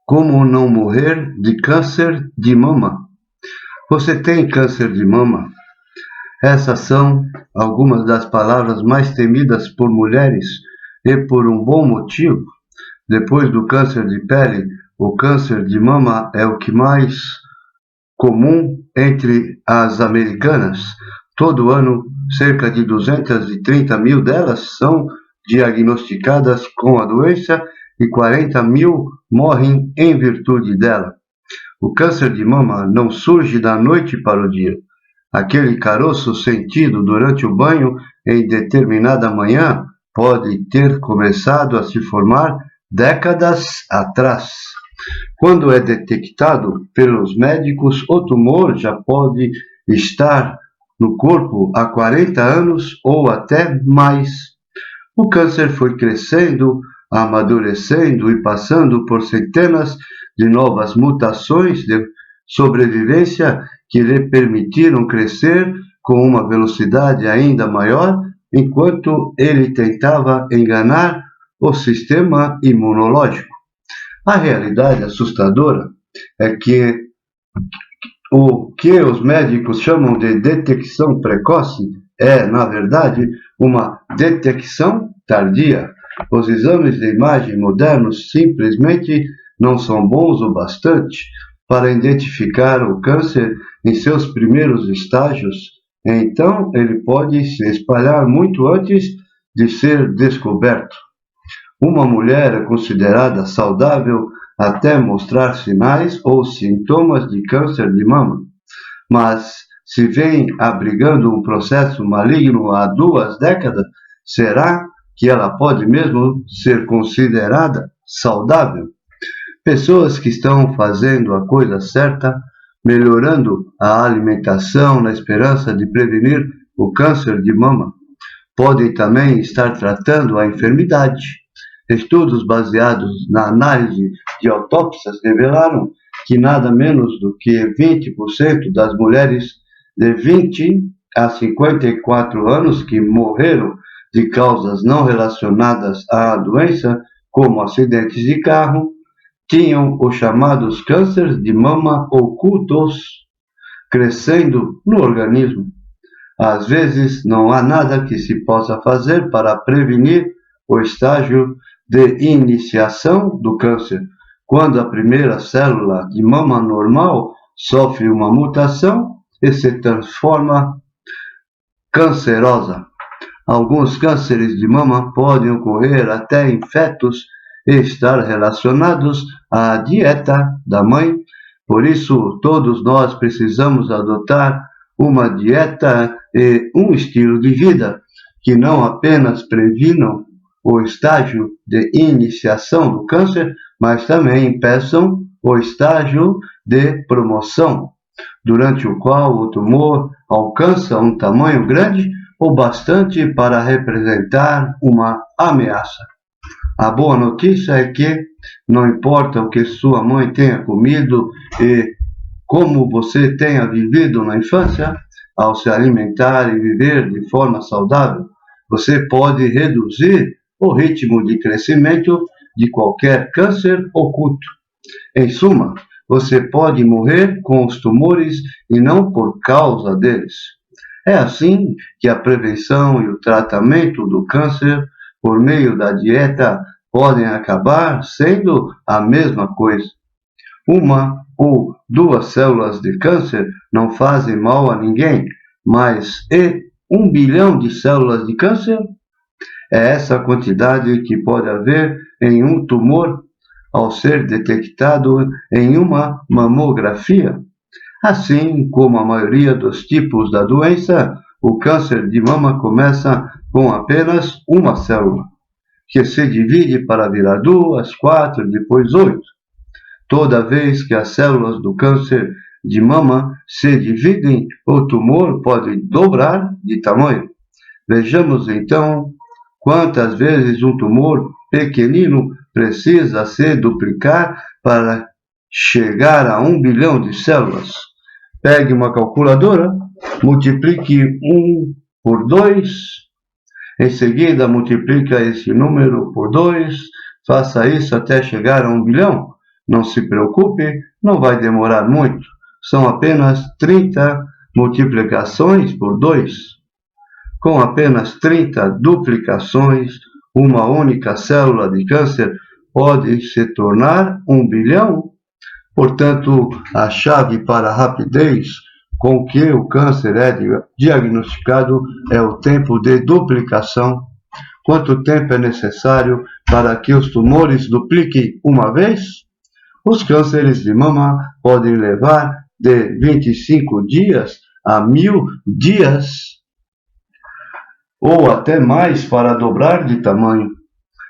Como não morrer de câncer de mama? Você tem câncer de mama? Essas são algumas das palavras mais temidas por mulheres e por um bom motivo. Depois do câncer de pele, o câncer de mama é o que mais comum entre as americanas. Todo ano, cerca de 230 mil delas são diagnosticadas com a doença e 40 mil morrem em virtude dela. O câncer de mama não surge da noite para o dia. Aquele caroço sentido durante o banho em determinada manhã pode ter começado a se formar décadas atrás. Quando é detectado pelos médicos, o tumor já pode estar no corpo há 40 anos ou até mais. O câncer foi crescendo, amadurecendo e passando por centenas de novas mutações de sobrevivência que lhe permitiram crescer com uma velocidade ainda maior, enquanto ele tentava enganar o sistema imunológico. A realidade assustadora é que o que os médicos chamam de detecção precoce é, na verdade, uma detecção tardia. Os exames de imagem modernos simplesmente não são bons o bastante para identificar o câncer em seus primeiros estágios, então ele pode se espalhar muito antes de ser descoberto. Uma mulher é considerada saudável até mostrar sinais ou sintomas de câncer de mama, mas se vem abrigando um processo maligno há 2 décadas, será que ela pode mesmo ser considerada saudável? Pessoas que estão fazendo a coisa certa, melhorando a alimentação na esperança de prevenir o câncer de mama, podem também estar tratando a enfermidade. Estudos baseados na análise de autópsias revelaram que nada menos do que 20% das mulheres de 20 a 54 anos que morreram de causas não relacionadas à doença, como acidentes de carro, tinham os chamados cânceres de mama ocultos crescendo no organismo. Às vezes, não há nada que se possa fazer para prevenir o estágio de iniciação do câncer, quando a primeira célula de mama normal sofre uma mutação e se transforma cancerosa. Alguns cânceres de mama podem ocorrer até em fetos e estar relacionados à dieta da mãe. Por isso, todos nós precisamos adotar uma dieta e um estilo de vida que não apenas previnam o estágio de iniciação do câncer, mas também impeçam o estágio de promoção, durante o qual o tumor alcança um tamanho grande o bastante para representar uma ameaça. A boa notícia é que, não importa o que sua mãe tenha comido e como você tenha vivido na infância, ao se alimentar e viver de forma saudável, você pode reduzir o ritmo de crescimento de qualquer câncer oculto. Em suma, você pode morrer com os tumores e não por causa deles. É assim que a prevenção e o tratamento do câncer por meio da dieta podem acabar sendo a mesma coisa. Uma ou 2 células de câncer não fazem mal a ninguém, mas 1 bilhão de células de câncer? É essa a quantidade que pode haver em um tumor ao ser detectado em uma mamografia. Assim como a maioria dos tipos da doença, o câncer de mama começa com apenas uma célula, que se divide para virar 2, 4, depois 8. Toda vez que as células do câncer de mama se dividem, o tumor pode dobrar de tamanho. Vejamos então quantas vezes um tumor pequenino precisa se duplicar para chegar a 1 bilhão de células. Pegue uma calculadora, multiplique 1 por 2, em seguida multiplica esse número por 2, faça isso até chegar a 1 bilhão. Não se preocupe, não vai demorar muito. São apenas 30 multiplicações por 2. Com apenas 30 duplicações, uma única célula de câncer pode se tornar 1 bilhão. Portanto, a chave para a rapidez com que o câncer é diagnosticado é o tempo de duplicação. Quanto tempo é necessário para que os tumores dupliquem uma vez? Os cânceres de mama podem levar de 25 dias a 1000 dias, ou até mais, para dobrar de tamanho.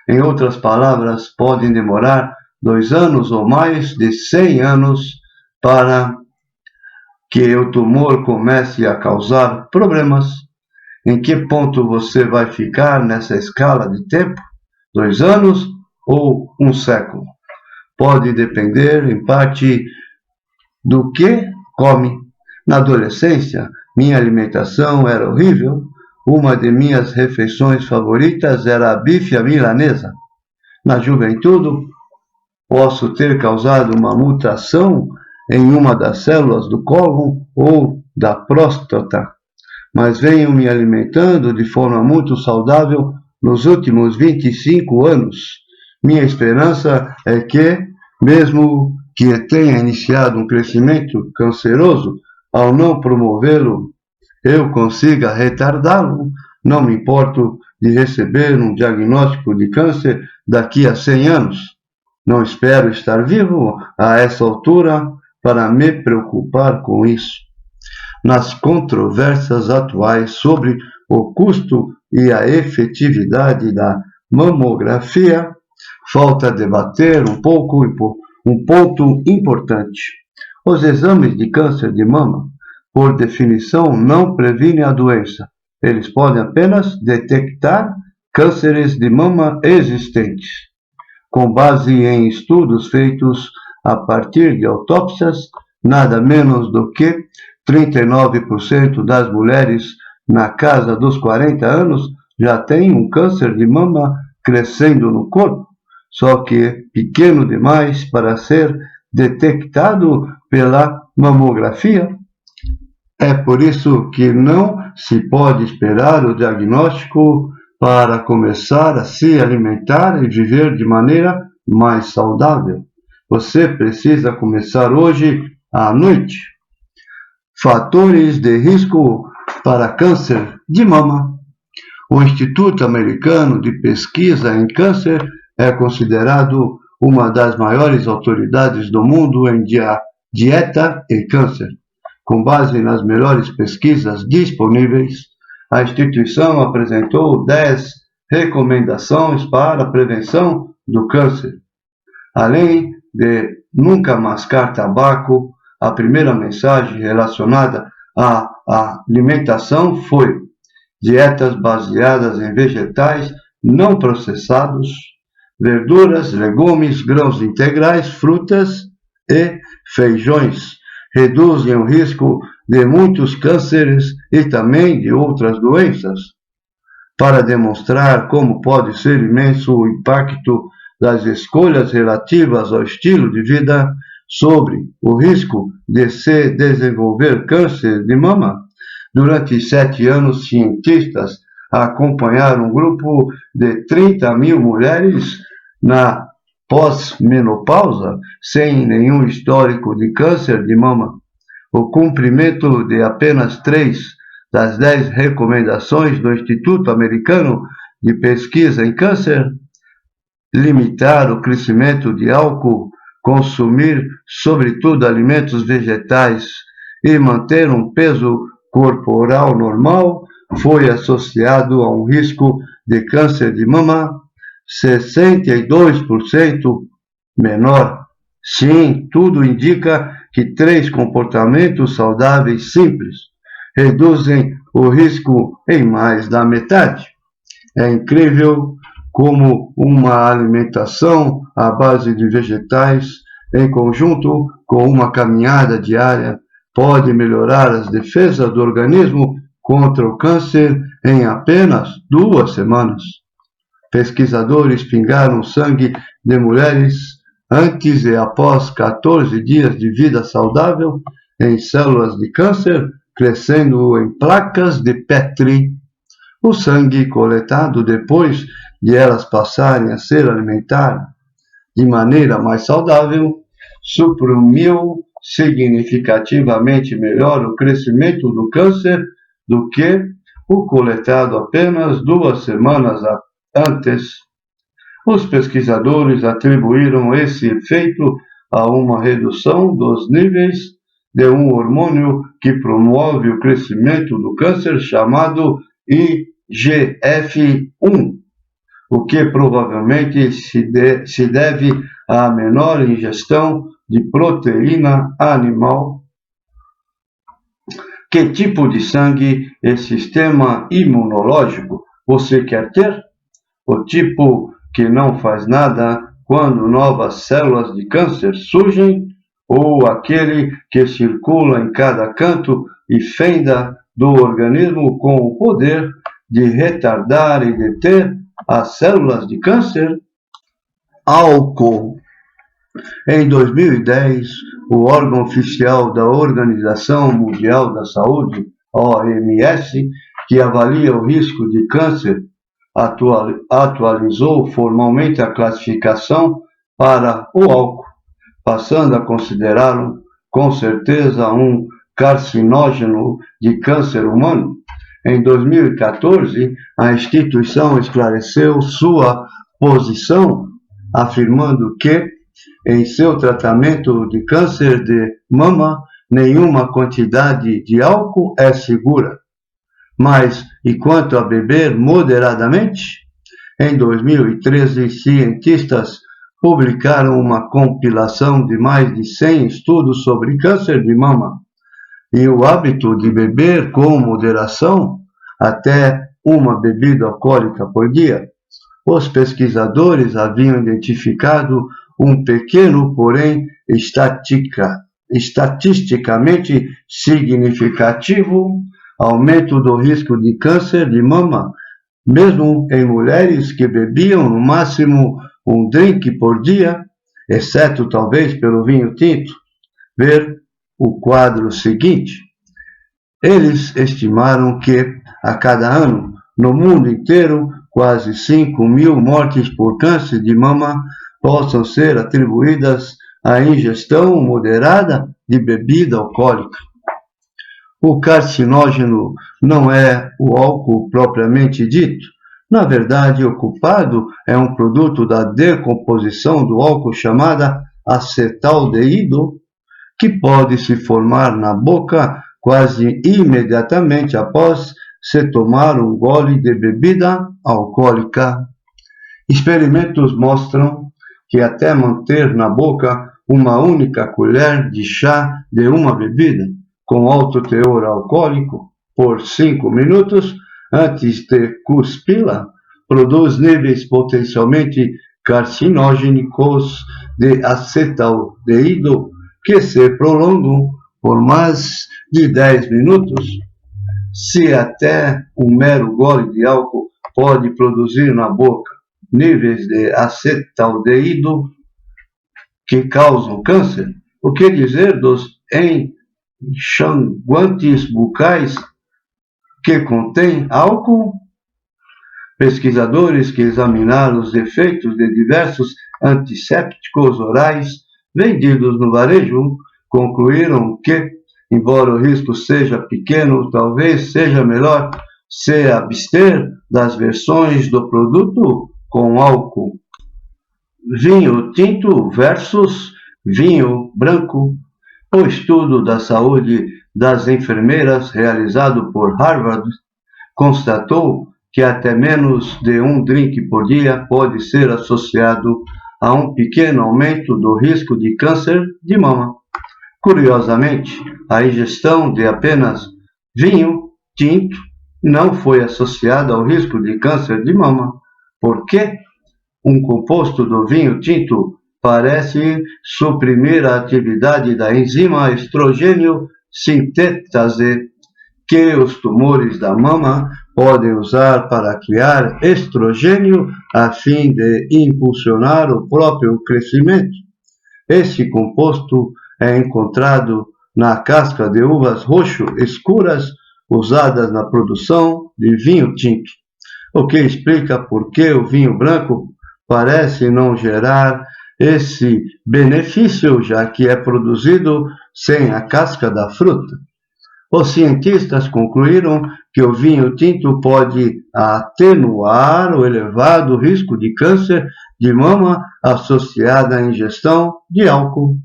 Em outras palavras, podem demorar 2 anos ou mais de 100 anos para que o tumor comece a causar problemas. Em que ponto você vai ficar nessa escala de tempo? 2 anos ou 1 século? Pode depender, em parte, do que come. Na adolescência, minha alimentação era horrível. Uma de minhas refeições favoritas era a bife à milanesa. Na juventude, posso ter causado uma mutação em uma das células do cólon ou da próstata, mas venho me alimentando de forma muito saudável nos últimos 25 anos. Minha esperança é que, mesmo que tenha iniciado um crescimento canceroso, ao não promovê-lo, eu consiga retardá-lo. Não me importo de receber um diagnóstico de câncer daqui a 100 anos. Não espero estar vivo a essa altura para me preocupar com isso. Nas controvérsias atuais sobre o custo e a efetividade da mamografia, falta debater um ponto importante. Os exames de câncer de mama, por definição, não previnem a doença. Eles podem apenas detectar cânceres de mama existentes. Com base em estudos feitos a partir de autópsias, nada menos do que 39% das mulheres na casa dos 40 anos já têm um câncer de mama crescendo no corpo, só que pequeno demais para ser detectado pela mamografia. É por isso que não se pode esperar o diagnóstico para começar a se alimentar e viver de maneira mais saudável. Você precisa começar hoje à noite. Fatores de risco para câncer de mama. O Instituto Americano de Pesquisa em Câncer é considerado uma das maiores autoridades do mundo em dieta e câncer. Com base nas melhores pesquisas disponíveis, a instituição apresentou 10 recomendações para a prevenção do câncer. Além de nunca mascar tabaco, a primeira mensagem relacionada à alimentação foi: dietas baseadas em vegetais não processados, verduras, legumes, grãos integrais, frutas e feijões. Reduzem o risco de muitos cânceres e também de outras doenças. Para demonstrar como pode ser imenso o impacto das escolhas relativas ao estilo de vida sobre o risco de se desenvolver câncer de mama, durante 7 anos, cientistas acompanharam um grupo de 30.000 mulheres na pós-menopausa, sem nenhum histórico de câncer de mama. O cumprimento de apenas 3 das 10 recomendações do Instituto Americano de Pesquisa em Câncer, limitar o crescimento de álcool, consumir sobretudo alimentos vegetais e manter um peso corporal normal, foi associado a um risco de câncer de mama 62% menor. Sim, tudo indica que 3 comportamentos saudáveis simples reduzem o risco em mais da metade. É incrível como uma alimentação à base de vegetais, em conjunto com uma caminhada diária, pode melhorar as defesas do organismo contra o câncer em apenas 2 semanas. Pesquisadores pingaram sangue de mulheres antes e após 14 dias de vida saudável em células de câncer, crescendo em placas de Petri. O sangue coletado depois de elas passarem a ser alimentadas de maneira mais saudável suprimiu significativamente melhor o crescimento do câncer do que o coletado apenas 2 semanas antes. Os pesquisadores atribuíram esse efeito a uma redução dos níveis de um hormônio que promove o crescimento do câncer chamado IGF-1, o que provavelmente se deve à menor ingestão de proteína animal. Que tipo de sangue e sistema imunológico você quer ter? O tipo que não faz nada quando novas células de câncer surgem, ou aquele que circula em cada canto e fenda do organismo com o poder de retardar e deter as células de câncer? Álcool. Em 2010, o órgão oficial da Organização Mundial da Saúde, OMS, que avalia o risco de câncer, atualizou formalmente a classificação para o álcool, passando a considerá-lo com certeza um carcinógeno de câncer humano. Em 2014, a instituição esclareceu sua posição, afirmando que, em seu tratamento de câncer de mama, nenhuma quantidade de álcool é segura. Mas, e quanto a beber moderadamente? Em 2013, cientistas publicaram uma compilação de mais de 100 estudos sobre câncer de mama e o hábito de beber com moderação, até uma bebida alcoólica por dia. Os pesquisadores haviam identificado um pequeno, porém estatisticamente significativo aumento do risco de câncer de mama, mesmo em mulheres que bebiam no máximo um drink por dia, exceto talvez pelo vinho tinto. Ver o quadro seguinte. Eles estimaram que, a cada ano, no mundo inteiro, quase 5.000 mortes por câncer de mama possam ser atribuídas à ingestão moderada de bebida alcoólica. O carcinógeno não é o álcool propriamente dito. Na verdade, o culpado é um produto da decomposição do álcool chamada acetaldeído, que pode se formar na boca quase imediatamente após se tomar um gole de bebida alcoólica. Experimentos mostram que até manter na boca uma única colher de chá de uma bebida com alto teor alcoólico por 5 minutos antes de cuspi-la produz níveis potencialmente carcinogênicos de acetaldeído que se prolongam por mais de 10 minutos. Se até um mero gole de álcool pode produzir na boca níveis de acetaldeído que causam câncer, o que dizer dos enxaguantes bucais que contêm álcool? Pesquisadores que examinaram os efeitos de diversos antissépticos orais vendidos no varejo concluíram que, embora o risco seja pequeno, talvez seja melhor se abster das versões do produto com álcool. Vinho tinto versus vinho branco. O estudo da saúde das enfermeiras realizado por Harvard constatou que até menos de um drink por dia pode ser associado a um pequeno aumento do risco de câncer de mama. Curiosamente, a ingestão de apenas vinho tinto não foi associada ao risco de câncer de mama. Por quê? Um composto do vinho tinto parece suprimir a atividade da enzima estrogênio sintetase, que os tumores da mama podem usar para criar estrogênio a fim de impulsionar o próprio crescimento. Este composto é encontrado na casca de uvas roxo escuras usadas na produção de vinho tinto, o que explica por que o vinho branco parece não gerar esse benefício, já que é produzido sem a casca da fruta. Os cientistas concluíram que o vinho tinto pode atenuar o elevado risco de câncer de mama associado à ingestão de álcool.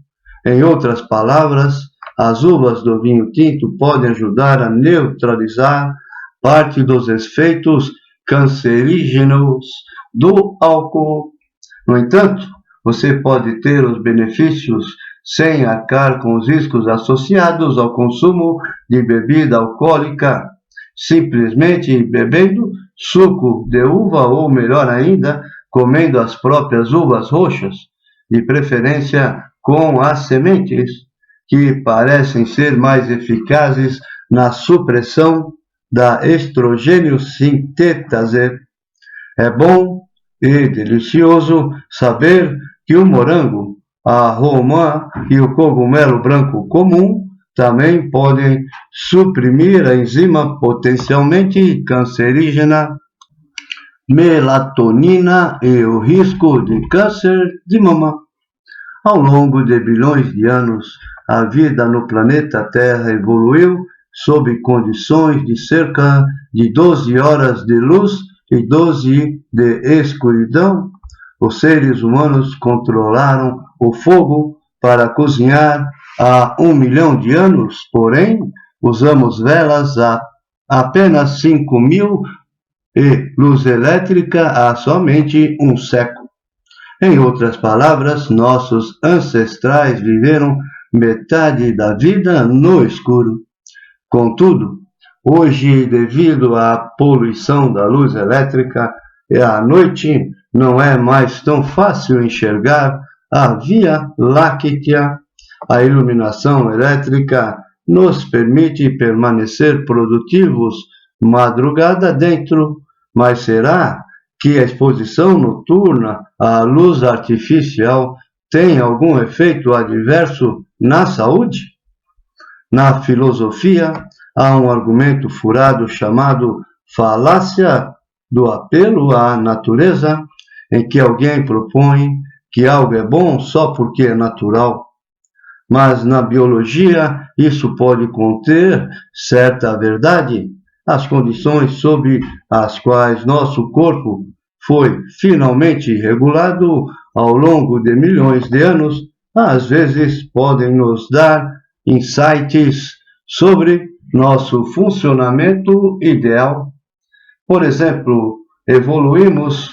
Em outras palavras, as uvas do vinho tinto podem ajudar a neutralizar parte dos efeitos cancerígenos do álcool. No entanto, você pode ter os benefícios sem arcar com os riscos associados ao consumo de bebida alcoólica, simplesmente bebendo suco de uva ou, melhor ainda, comendo as próprias uvas roxas, de preferência com as sementes, que parecem ser mais eficazes na supressão da estrogênio sintetase. É bom e delicioso saber que o morango, a romã e o cogumelo branco comum também podem suprimir a enzima potencialmente cancerígena melatonina e o risco de câncer de mama. Ao longo de bilhões de anos, a vida no planeta Terra evoluiu sob condições de cerca de 12 horas de luz e 12 de escuridão. Os seres humanos controlaram o fogo para cozinhar há 1 milhão de anos, porém, usamos velas há apenas 5.000 e luz elétrica há somente um século. Em outras palavras, nossos ancestrais viveram metade da vida no escuro. Contudo, hoje, devido à poluição da luz elétrica, à noite não é mais tão fácil enxergar a Via Láctea. A iluminação elétrica nos permite permanecer produtivos madrugada dentro, mas será que a exposição noturna à luz artificial tem algum efeito adverso na saúde? Na filosofia, há um argumento furado chamado falácia do apelo à natureza, em que alguém propõe que algo é bom só porque é natural. Mas na biologia, isso pode conter certa verdade. As condições sob as quais nosso corpo foi finalmente regulado ao longo de milhões de anos, às vezes podem nos dar insights sobre nosso funcionamento ideal. Por exemplo, evoluímos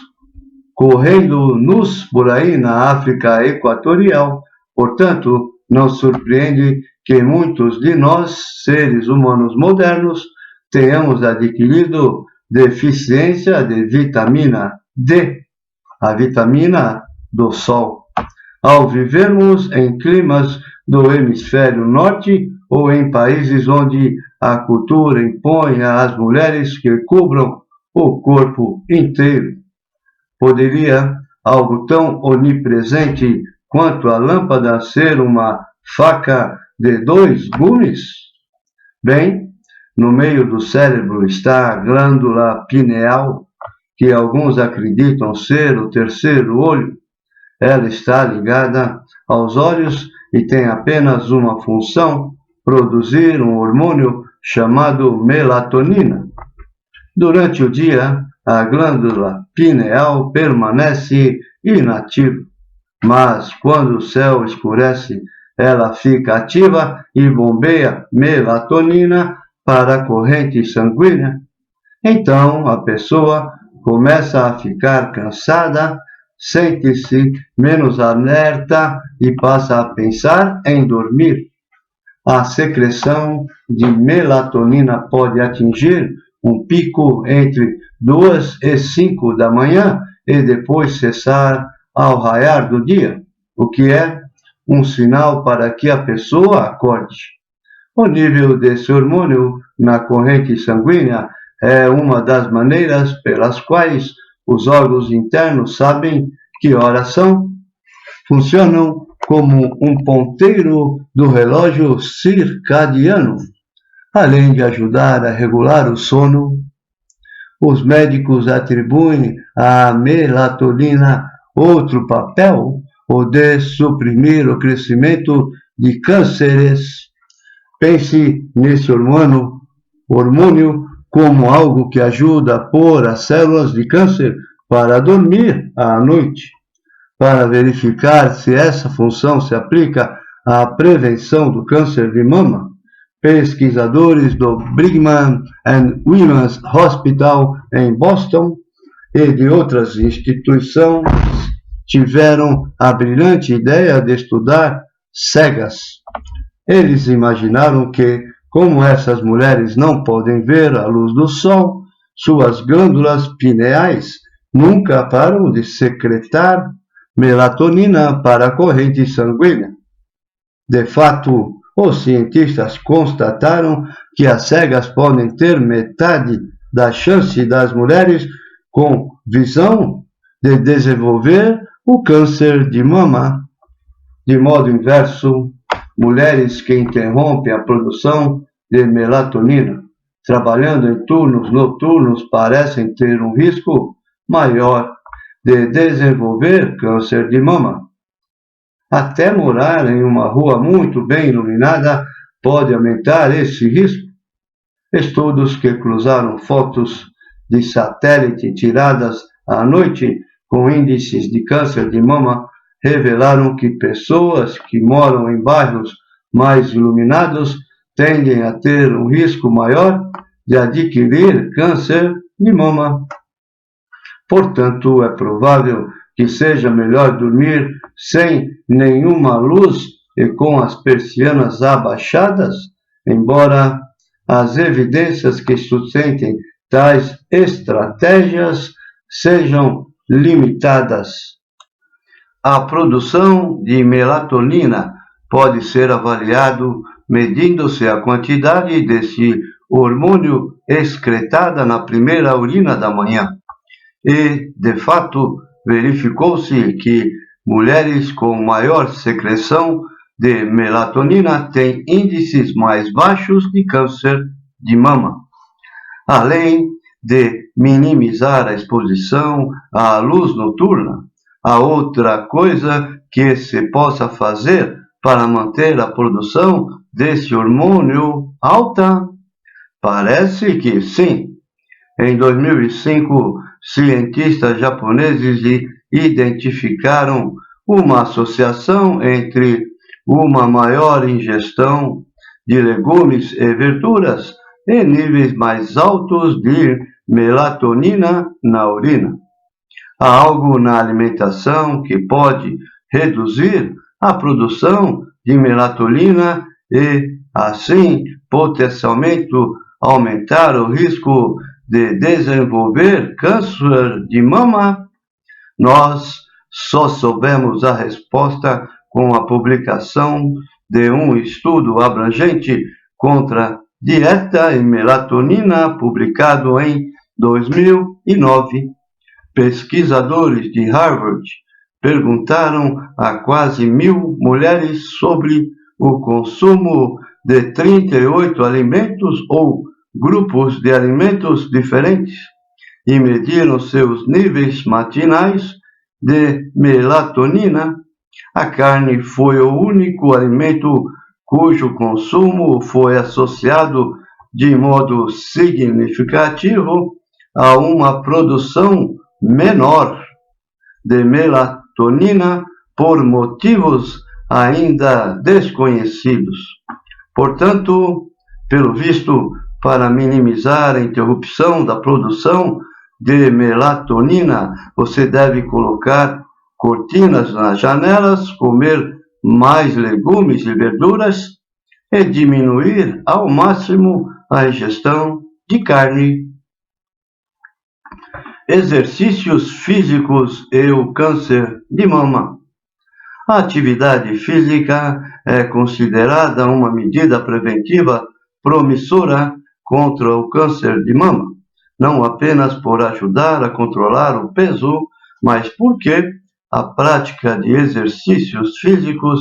correndo nus por aí na África Equatorial. Portanto, não surpreende que muitos de nós, seres humanos modernos, tenhamos adquirido deficiência de vitamina D, a vitamina do sol, ao vivermos em climas do hemisfério norte ou em países onde a cultura impõe às mulheres que cubram o corpo inteiro. Poderia algo tão onipresente quanto a lâmpada ser uma faca de 2 gumes? Bem, no meio do cérebro está a glândula pineal, que alguns acreditam ser o terceiro olho. Ela está ligada aos olhos e tem apenas uma função: produzir um hormônio chamado melatonina. Durante o dia, a glândula pineal permanece inativa, mas quando o céu escurece, ela fica ativa e bombeia melatonina para a corrente sanguínea. Então, a pessoa começa a ficar cansada, sente-se menos alerta e passa a pensar em dormir. A secreção de melatonina pode atingir um pico entre 2 e 5 da manhã e depois cessar ao raiar do dia, o que é um sinal para que a pessoa acorde. O nível desse hormônio na corrente sanguínea é uma das maneiras pelas quais os órgãos internos sabem que horas são. Funcionam como um ponteiro do relógio circadiano, além de ajudar a regular o sono. Os médicos atribuem à melatonina outro papel, o de suprimir o crescimento de cânceres. Pense nesse hormônio como algo que ajuda a pôr as células de câncer para dormir à noite. Para verificar se essa função se aplica à prevenção do câncer de mama, pesquisadores do Brigham and Women's Hospital em Boston e de outras instituições tiveram a brilhante ideia de estudar cegas. Eles imaginaram que, como essas mulheres não podem ver a luz do sol, suas glândulas pineais nunca param de secretar melatonina para a corrente sanguínea. De fato, os cientistas constataram que as cegas podem ter metade da chance das mulheres com visão de desenvolver o câncer de mama. De modo inverso, mulheres que interrompem a produção de melatonina, trabalhando em turnos noturnos, parecem ter um risco maior de desenvolver câncer de mama. Até morar em uma rua muito bem iluminada pode aumentar esse risco. Estudos que cruzaram fotos de satélite tiradas à noite com índices de câncer de mama revelaram que pessoas que moram em bairros mais iluminados tendem a ter um risco maior de adquirir câncer de mama. Portanto, é provável que seja melhor dormir sem nenhuma luz e com as persianas abaixadas, embora as evidências que sustentem tais estratégias sejam limitadas. A produção de melatonina pode ser avaliado medindo-se a quantidade desse hormônio excretada na primeira urina da manhã. E, de fato, verificou-se que mulheres com maior secreção de melatonina têm índices mais baixos de câncer de mama. Além de minimizar a exposição à luz noturna, há outra coisa que se possa fazer para manter a produção desse hormônio alta? Parece que sim. Em 2005, cientistas japoneses identificaram uma associação entre uma maior ingestão de legumes e verduras e níveis mais altos de melatonina na urina. Há algo na alimentação que pode reduzir a produção de melatonina e, assim, potencialmente aumentar o risco de desenvolver câncer de mama? Nós só soubemos a resposta com a publicação de um estudo abrangente contra dieta e melatonina publicado em 2009. Pesquisadores de Harvard perguntaram a quase 1.000 mulheres sobre o consumo de 38 alimentos ou grupos de alimentos diferentes e mediram seus níveis matinais de melatonina. A carne foi o único alimento cujo consumo foi associado de modo significativo a uma produção menor de melatonina por motivos ainda desconhecidos. Portanto, pelo visto, para minimizar a interrupção da produção de melatonina, você deve colocar cortinas nas janelas, comer mais legumes e verduras e diminuir ao máximo a ingestão de carne. Exercícios físicos e o câncer de mama. A atividade física é considerada uma medida preventiva promissora contra o câncer de mama, não apenas por ajudar a controlar o peso, mas porque a prática de exercícios físicos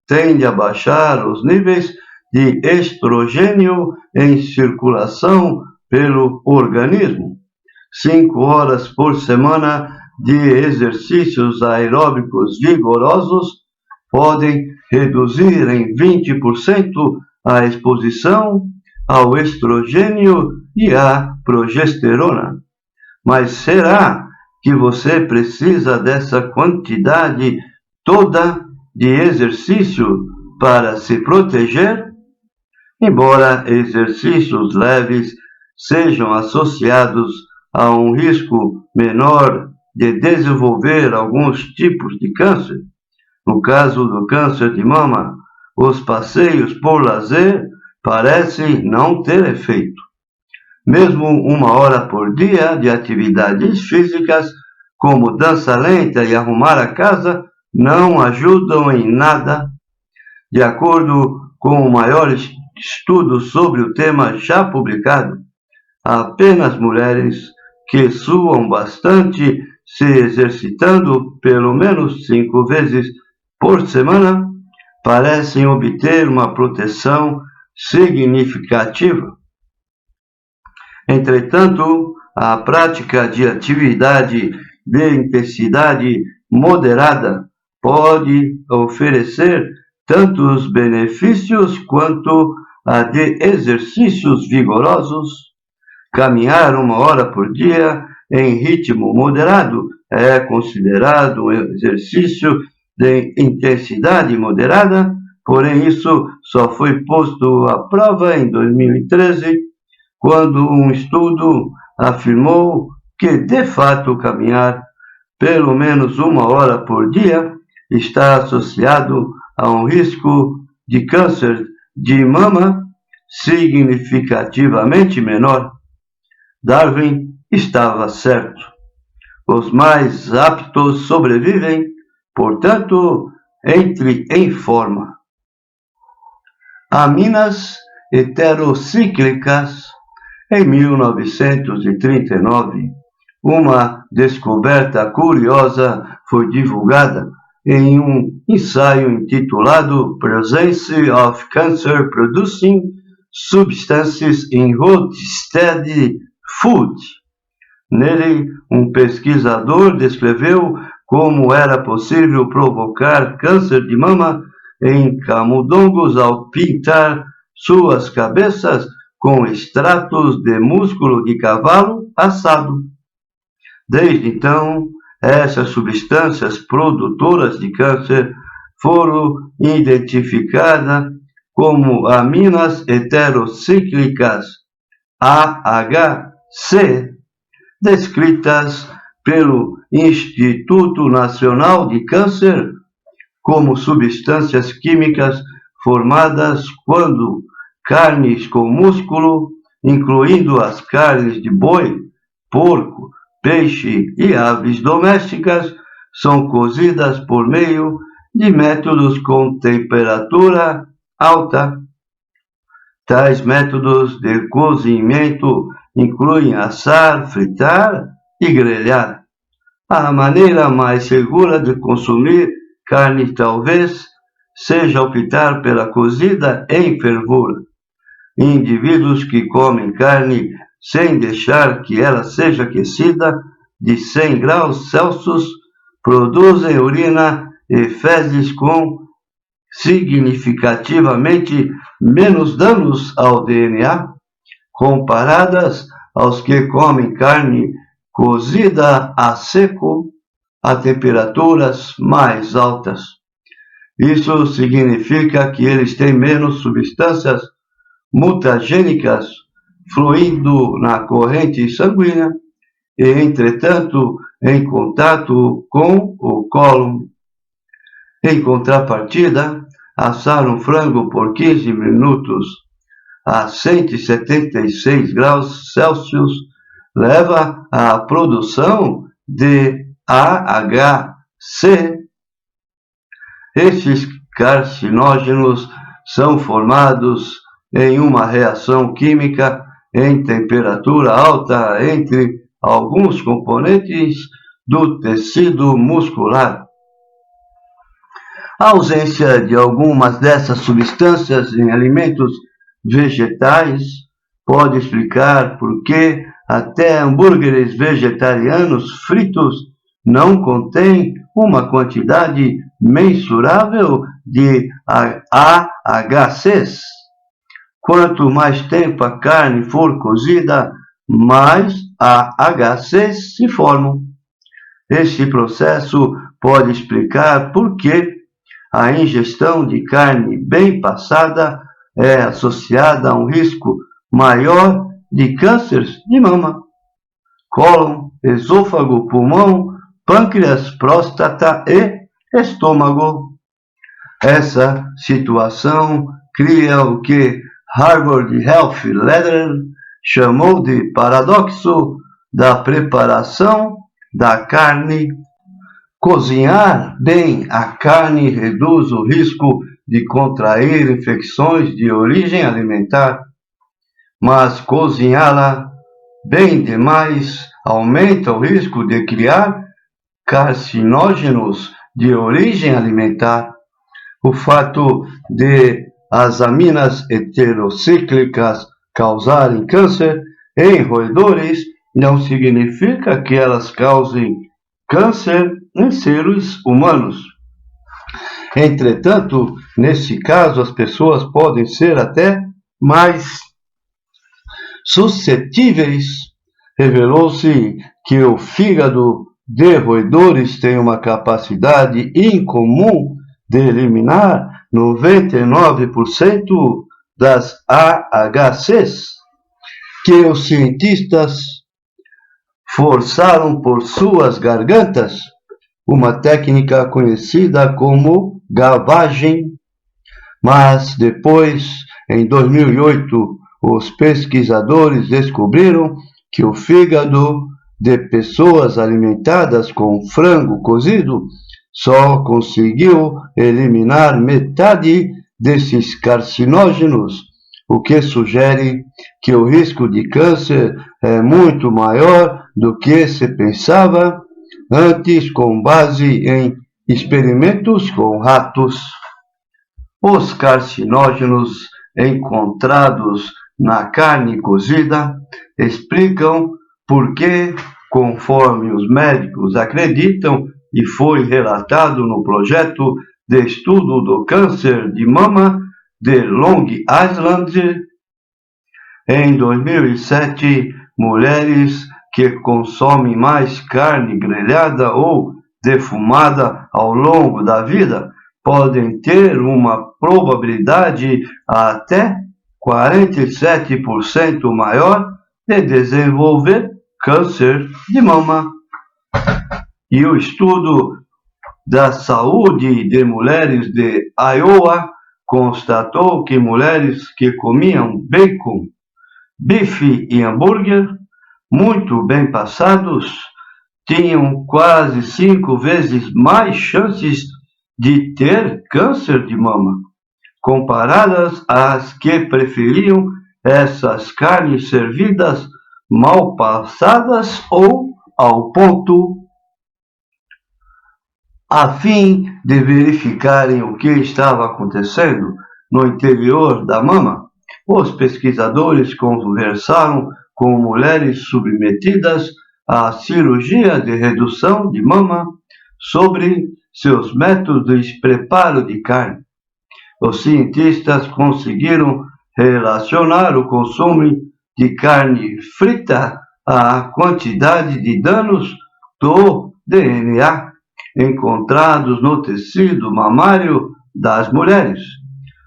tende a baixar os níveis de estrogênio em circulação pelo organismo. 5 horas por semana de exercícios aeróbicos vigorosos podem reduzir em 20% a exposição ao estrogênio e à progesterona. Mas será que você precisa dessa quantidade toda de exercício para se proteger? Embora exercícios leves sejam associados a um risco menor de desenvolver alguns tipos de câncer, no caso do câncer de mama, os passeios por lazer parecem não ter efeito. Mesmo 1 hora por dia de atividades físicas, como dança lenta e arrumar a casa, não ajudam em nada. De acordo com o maior estudo sobre o tema já publicado, apenas mulheres que suam bastante se exercitando pelo menos 5 vezes por semana parecem obter uma proteção significativa. Entretanto, a prática de atividade de intensidade moderada pode oferecer tantos benefícios quanto a de exercícios vigorosos. Caminhar 1 hora por dia em ritmo moderado é considerado um exercício de intensidade moderada, porém isso só foi posto à prova em 2013, quando um estudo afirmou que, de fato, caminhar pelo menos 1 hora por dia está associado a um risco de câncer de mama significativamente menor. Darwin estava certo. Os mais aptos sobrevivem, portanto, entre em forma. Aminas heterocíclicas. Em 1939, uma descoberta curiosa foi divulgada em um ensaio intitulado Presence of Cancer Producing Substances in Roasted Food. Nele, um pesquisador descreveu como era possível provocar câncer de mama em camundongos ao pintar suas cabeças com extratos de músculo de cavalo assado. Desde então, essas substâncias produtoras de câncer foram identificadas como aminas heterocíclicas AHC, descritas pelo Instituto Nacional de Câncer como substâncias químicas formadas quando carnes com músculo, incluindo as carnes de boi, porco, peixe e aves domésticas, são cozidas por meio de métodos com temperatura alta. Tais métodos de cozimento incluem assar, fritar e grelhar. A maneira mais segura de consumir carne talvez seja optar pela cozida em fervura. Indivíduos que comem carne sem deixar que ela seja aquecida de 100 graus Celsius produzem urina e fezes com significativamente menos danos ao DNA comparadas aos que comem carne cozida a seco a temperaturas mais altas. Isso significa que eles têm menos substâncias mutagênicas fluindo na corrente sanguínea e, entretanto, em contato com o cólon. Em contrapartida, assar um frango por 15 minutos a 176 graus Celsius leva à produção de AHC. Estes carcinógenos são formados em uma reação química em temperatura alta entre alguns componentes do tecido muscular. A ausência de algumas dessas substâncias em alimentos vegetais pode explicar por que até hambúrgueres vegetarianos fritos não contêm uma quantidade mensurável de AHCs. Quanto mais tempo a carne for cozida, mais AHCs se formam. Este processo pode explicar por que a ingestão de carne bem passada é associada a um risco maior de cânceres de mama, cólon, esôfago, pulmão, pâncreas, próstata e estômago. Essa situação cria o que Harvard Health Letter chamou de paradoxo da preparação da carne. Cozinhar bem a carne reduz o risco de contrair infecções de origem alimentar, mas cozinhá-la bem demais aumenta o risco de criar carcinógenos de origem alimentar. O fato de as aminas heterocíclicas causarem câncer em roedores não significa que elas causem câncer em seres humanos. Entretanto, nesse caso, as pessoas podem ser até mais suscetíveis. Revelou-se que o fígado de roedores tem uma capacidade incomum de eliminar 99% das AHCs, que os cientistas forçaram por suas gargantas, uma técnica conhecida como gavagem. Mas depois, em 2008, os pesquisadores descobriram que o fígado de pessoas alimentadas com frango cozido só conseguiu eliminar metade desses carcinógenos, o que sugere que o risco de câncer é muito maior do que se pensava antes, com base em experimentos com ratos. Os carcinógenos encontrados na carne cozida explicam por que, conforme os médicos acreditam e foi relatado no projeto de estudo do câncer de mama de Long Island, em 2007, mulheres que consomem mais carne grelhada ou defumada ao longo da vida podem ter uma probabilidade até 47% maior de desenvolver câncer de mama. E o estudo da saúde de mulheres de Iowa constatou que mulheres que comiam bacon, bife e hambúrguer muito bem passados tinham quase 5 vezes mais chances de ter câncer de mama, comparadas às que preferiam essas carnes servidas mal passadas ou ao ponto. A fim de verificarem o que estava acontecendo no interior da mama, os pesquisadores conversaram com mulheres submetidas à cirurgia de redução de mama sobre seus métodos de preparo de carne. Os cientistas conseguiram relacionar o consumo de carne frita à quantidade de danos do DNA encontrados no tecido mamário das mulheres,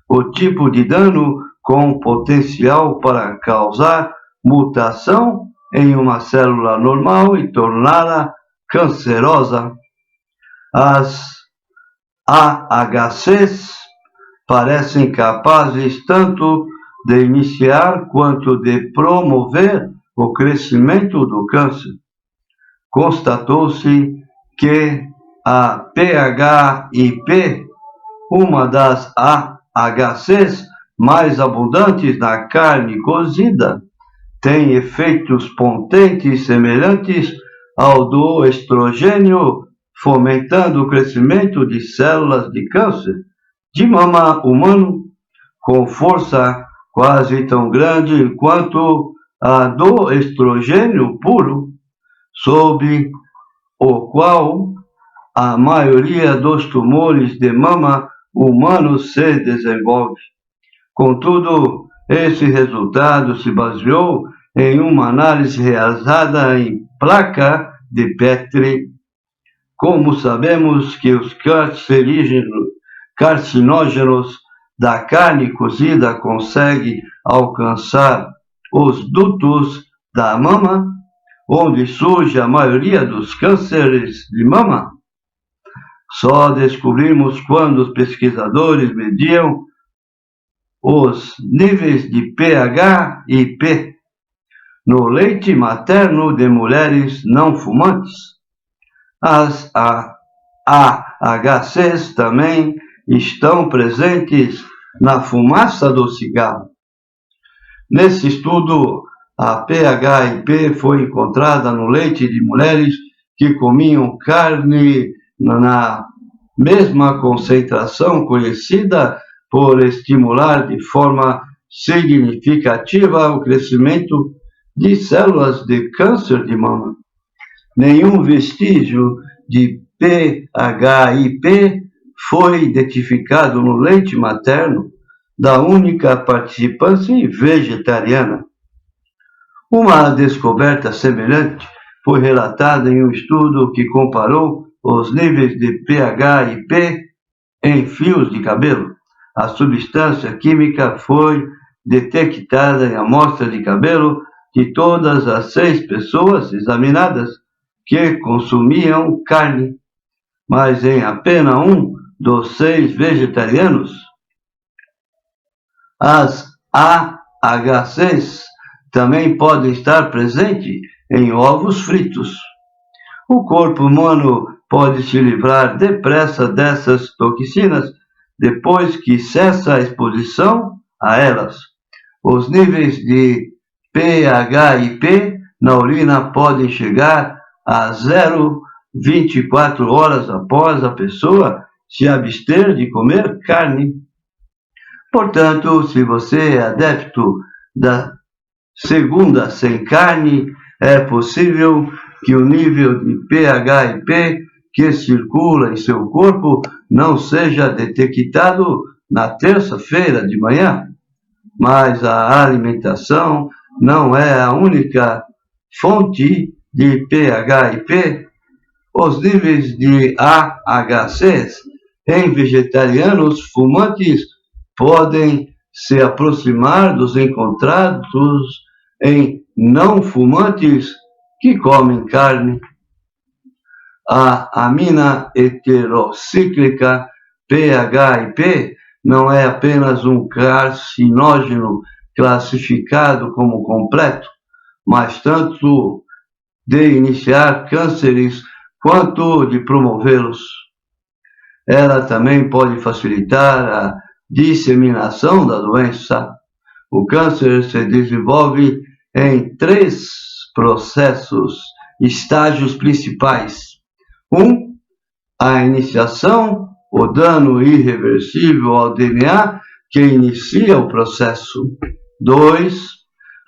o tipo de dano com potencial para causar mutação em uma célula normal e torná-la cancerosa. As AHCs parecem capazes tanto de iniciar quanto de promover o crescimento do câncer. Constatou-se que a PHIP, uma das AHCs mais abundantes na carne cozida, tem efeitos potentes semelhantes ao do estrogênio fomentando o crescimento de células de câncer de mama humano com força quase tão grande quanto a do estrogênio puro, sob o qual a maioria dos tumores de mama humanos se desenvolve. Contudo, esse resultado se baseou em uma análise realizada em placa de Petri. Como sabemos que os carcinógenos da carne cozida conseguem alcançar os dutos da mama, onde surge a maioria dos cânceres de mama? Só descobrimos quando os pesquisadores mediam os níveis de pH e P no leite materno de mulheres não fumantes. As AHCs também estão presentes na fumaça do cigarro. Nesse estudo, a pH e P foi encontrada no leite de mulheres que comiam carne na mesma concentração conhecida por estimular de forma significativa o crescimento de células de câncer de mama. Nenhum vestígio de PHIP foi identificado no leite materno da única participante vegetariana. Uma descoberta semelhante foi relatada em um estudo que comparou os níveis de pH e P em fios de cabelo. A substância química foi detectada em amostras de cabelo de todas as 6 pessoas examinadas que consumiam carne, mas em apenas um dos 6 vegetarianos. As AHCs também podem estar presentes em ovos fritos. O corpo humano pode se livrar depressa dessas toxinas depois que cessa a exposição a elas. Os níveis de pH e P na urina podem chegar a 0,24 horas após a pessoa se abster de comer carne. Portanto, se você é adepto da segunda sem carne, é possível que o nível de pH e P que circula em seu corpo não seja detectado na terça-feira de manhã. Mas a alimentação não é a única fonte de pH e P. Os níveis de AHCs em vegetarianos fumantes podem se aproximar dos encontrados em não fumantes que comem carne. A amina heterocíclica PHIP não é apenas um carcinógeno classificado como completo, mas tanto de iniciar cânceres quanto de promovê-los. Ela também pode facilitar a disseminação da doença. O câncer se desenvolve em 3 estágios principais. 1. A iniciação, o dano irreversível ao DNA que inicia o processo. 2.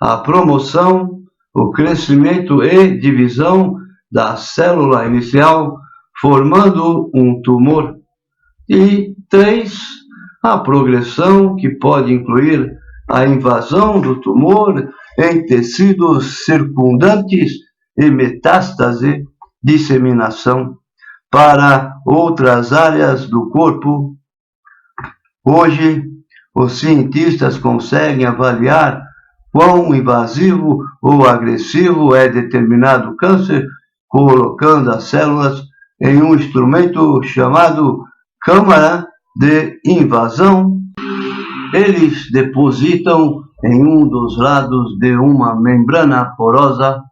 A promoção, o crescimento e divisão da célula inicial, formando um tumor. E 3. A progressão, que pode incluir a invasão do tumor em tecidos circundantes e metástase, disseminação para outras áreas do corpo. Hoje, os cientistas conseguem avaliar quão invasivo ou agressivo é determinado câncer, colocando as células em um instrumento chamado câmara de invasão. Eles depositam em um dos lados de uma membrana porosa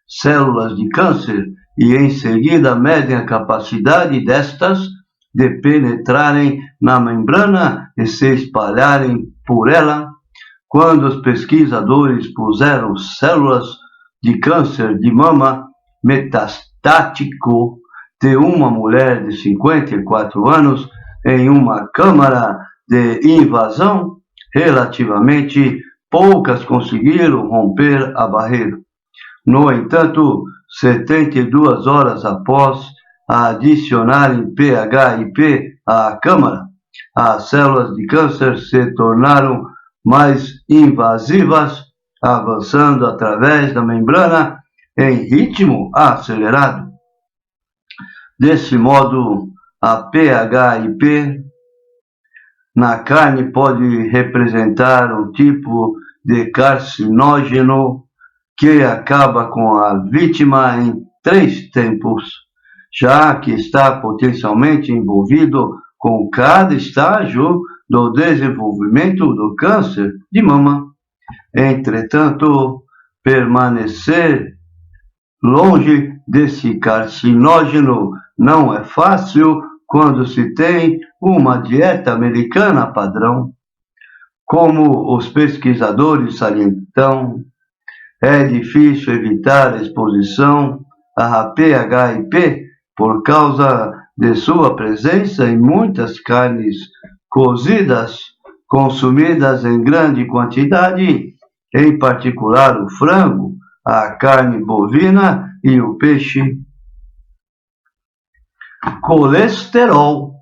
células de câncer e em seguida medem a capacidade destas de penetrarem na membrana e se espalharem por ela. Quando os pesquisadores puseram células de câncer de mama metastático de uma mulher de 54 anos em uma câmara de invasão, relativamente poucas conseguiram romper a barreira. No entanto, 72 horas após adicionarem PHIP à câmara, as células de câncer se tornaram mais invasivas, avançando através da membrana em ritmo acelerado. Desse modo, a PHIP na carne pode representar um tipo de carcinógeno que acaba com a vítima em 3 tempos, já que está potencialmente envolvido com cada estágio do desenvolvimento do câncer de mama. Entretanto, permanecer longe desse carcinógeno não é fácil quando se tem uma dieta americana padrão. Como os pesquisadores salientam, é difícil evitar a exposição a PHIP por causa de sua presença em muitas carnes cozidas, consumidas em grande quantidade, em particular o frango, a carne bovina e o peixe. Colesterol.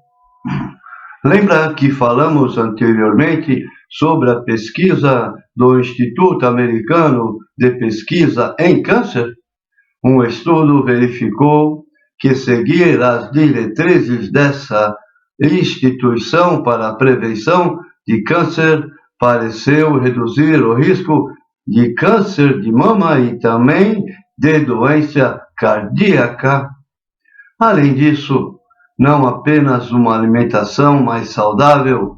Lembra que falamos anteriormente sobre a pesquisa do Instituto Americano de Pesquisa em Câncer? Um estudo verificou que seguir as diretrizes dessa instituição para a prevenção de câncer pareceu reduzir o risco de câncer de mama e também de doença cardíaca. Além disso, não apenas uma alimentação mais saudável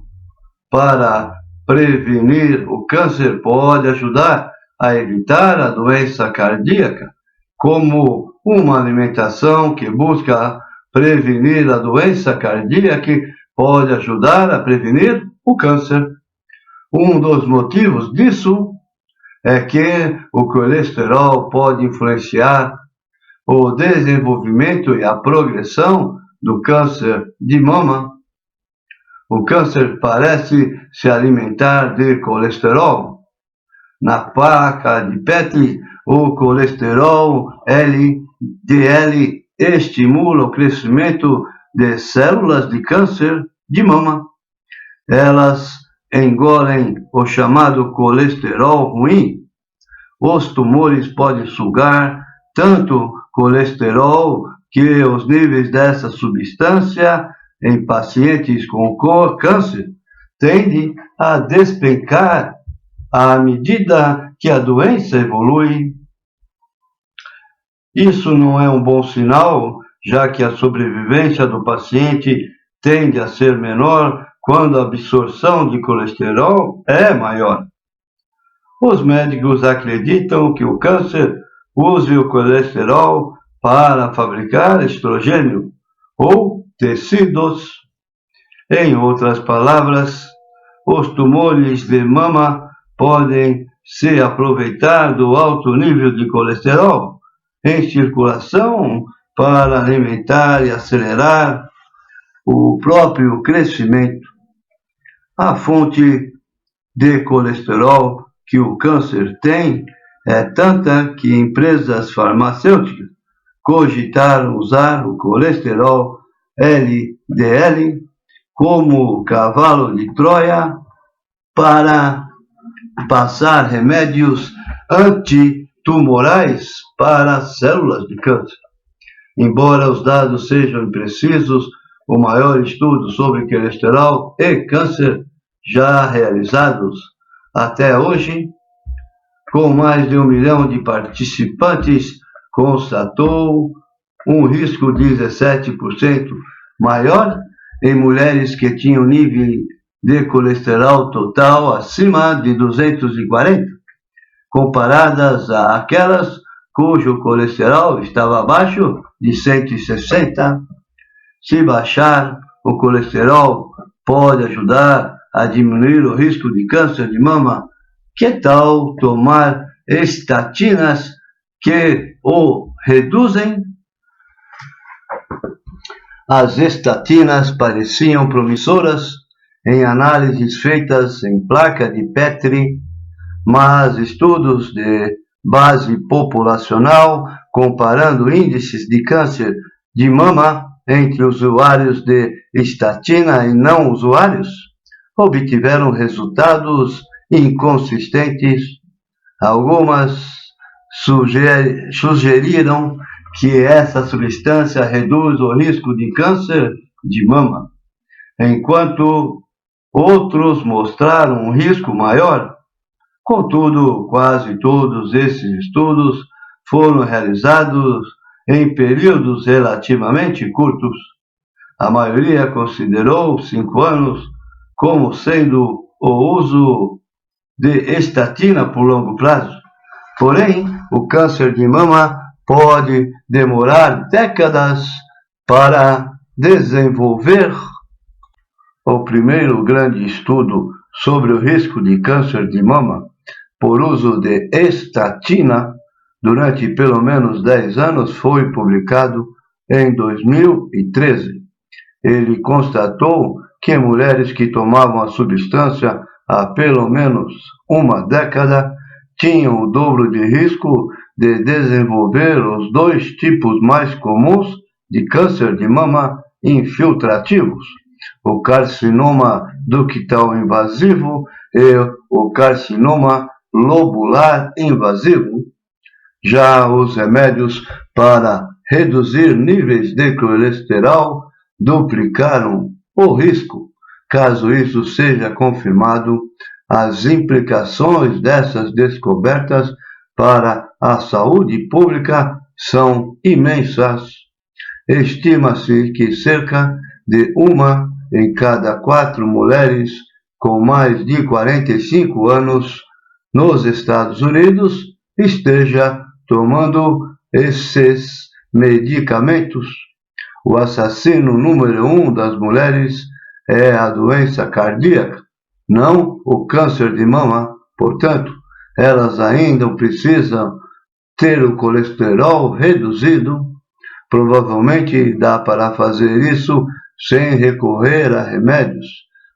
para prevenir o câncer pode ajudar a evitar a doença cardíaca, como uma alimentação que busca prevenir a doença cardíaca pode ajudar a prevenir o câncer. Um dos motivos disso é que o colesterol pode influenciar o desenvolvimento e a progressão do câncer de mama. O câncer parece se alimentar de colesterol. Na placa de Petri, o colesterol LDL estimula o crescimento de células de câncer de mama. Elas engolem o chamado colesterol ruim. Os tumores podem sugar tanto colesterol que os níveis dessa substância em pacientes com câncer tendem a despencar à medida que a doença evolui. Isso não é um bom sinal, já que a sobrevivência do paciente tende a ser menor quando a absorção de colesterol é maior. Os médicos acreditam que o câncer use o colesterol para fabricar estrogênio ou tecidos. Em outras palavras, os tumores de mama podem se aproveitar do alto nível de colesterol em circulação para alimentar e acelerar o próprio crescimento. A fonte de colesterol que o câncer tem é tanta que empresas farmacêuticas cogitaram usar o colesterol LDL como cavalo de Troia para passar remédios antitumorais para células de câncer. Embora os dados sejam imprecisos, o maior estudo sobre colesterol e câncer já realizados até hoje, com mais de 1 milhão de participantes, constatou um risco 17% maior em mulheres que tinham nível de colesterol total acima de 240, comparadas àquelas cujo colesterol estava abaixo de 160. Se baixar o colesterol pode ajudar a diminuir o risco de câncer de mama. Que tal tomar estatinas que o reduzem? As estatinas pareciam promissoras em análises feitas em placa de Petri, mas estudos de base populacional comparando índices de câncer de mama entre usuários de estatina e não usuários obtiveram resultados inconsistentes. Algumas sugeriram que essa substância reduz o risco de câncer de mama, enquanto outros mostraram um risco maior. Contudo, quase todos esses estudos foram realizados em períodos relativamente curtos. A maioria considerou 5 anos como sendo o uso de estatina por longo prazo. Porém, o câncer de mama pode demorar décadas para desenvolver. O primeiro grande estudo sobre o risco de câncer de mama por uso de estatina durante pelo menos 10 anos foi publicado em 2013. Ele constatou que mulheres que tomavam a substância há pelo menos uma década tinham o dobro de risco de desenvolver os 2 tipos mais comuns de câncer de mama infiltrativos, o carcinoma ductal invasivo e o carcinoma lobular invasivo. Já os remédios para reduzir níveis de colesterol duplicaram o risco. Caso isso seja confirmado, as implicações dessas descobertas para a saúde pública são imensas. Estima-se que cerca de 1 em cada 4 mulheres com mais de 45 anos nos Estados Unidos esteja tomando esses medicamentos. O assassino número 1 das mulheres é a doença cardíaca, não o câncer de mama. Portanto, elas ainda precisam ter o colesterol reduzido. Provavelmente dá para fazer isso sem recorrer a remédios,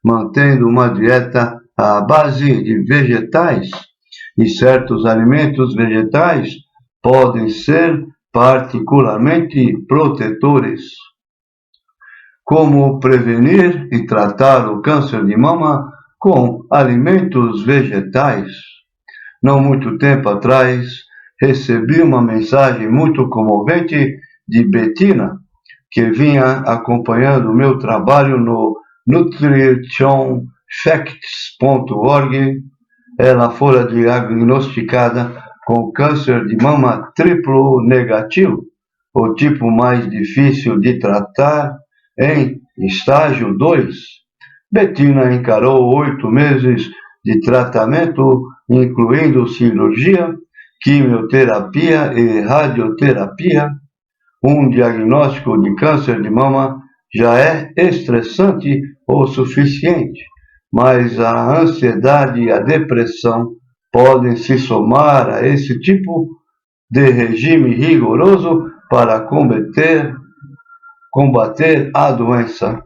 mantendo uma dieta à base de vegetais. E certos alimentos vegetais podem ser particularmente protetores. Como prevenir e tratar o câncer de mama com alimentos vegetais? Não muito tempo atrás, recebi uma mensagem muito comovente de Bettina, que vinha acompanhando o meu trabalho no nutritionfacts.org. Ela fora diagnosticada com câncer de mama triplo negativo, o tipo mais difícil de tratar, em estágio 2. Bettina encarou 8 meses de tratamento, incluindo cirurgia, quimioterapia e radioterapia. Um diagnóstico de câncer de mama já é estressante o suficiente, mas a ansiedade e a depressão podem se somar a esse tipo de regime rigoroso para combater a doença.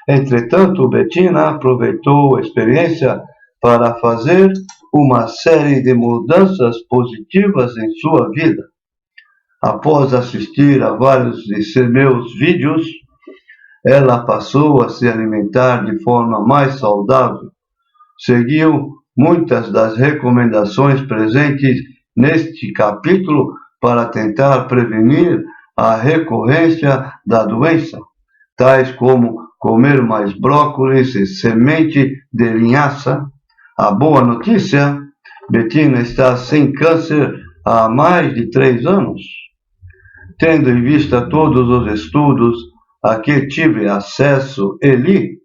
Entretanto, Bettina aproveitou a experiência para fazer uma série de mudanças positivas em sua vida. Após assistir a vários de meus vídeos, ela passou a se alimentar de forma mais saudável. Seguiu muitas das recomendações presentes neste capítulo para tentar prevenir a recorrência da doença, tais como comer mais brócolis e semente de linhaça. A boa notícia: Bettina está sem câncer há mais de 3 anos. Tendo em vista todos os estudos a que tive acesso e li,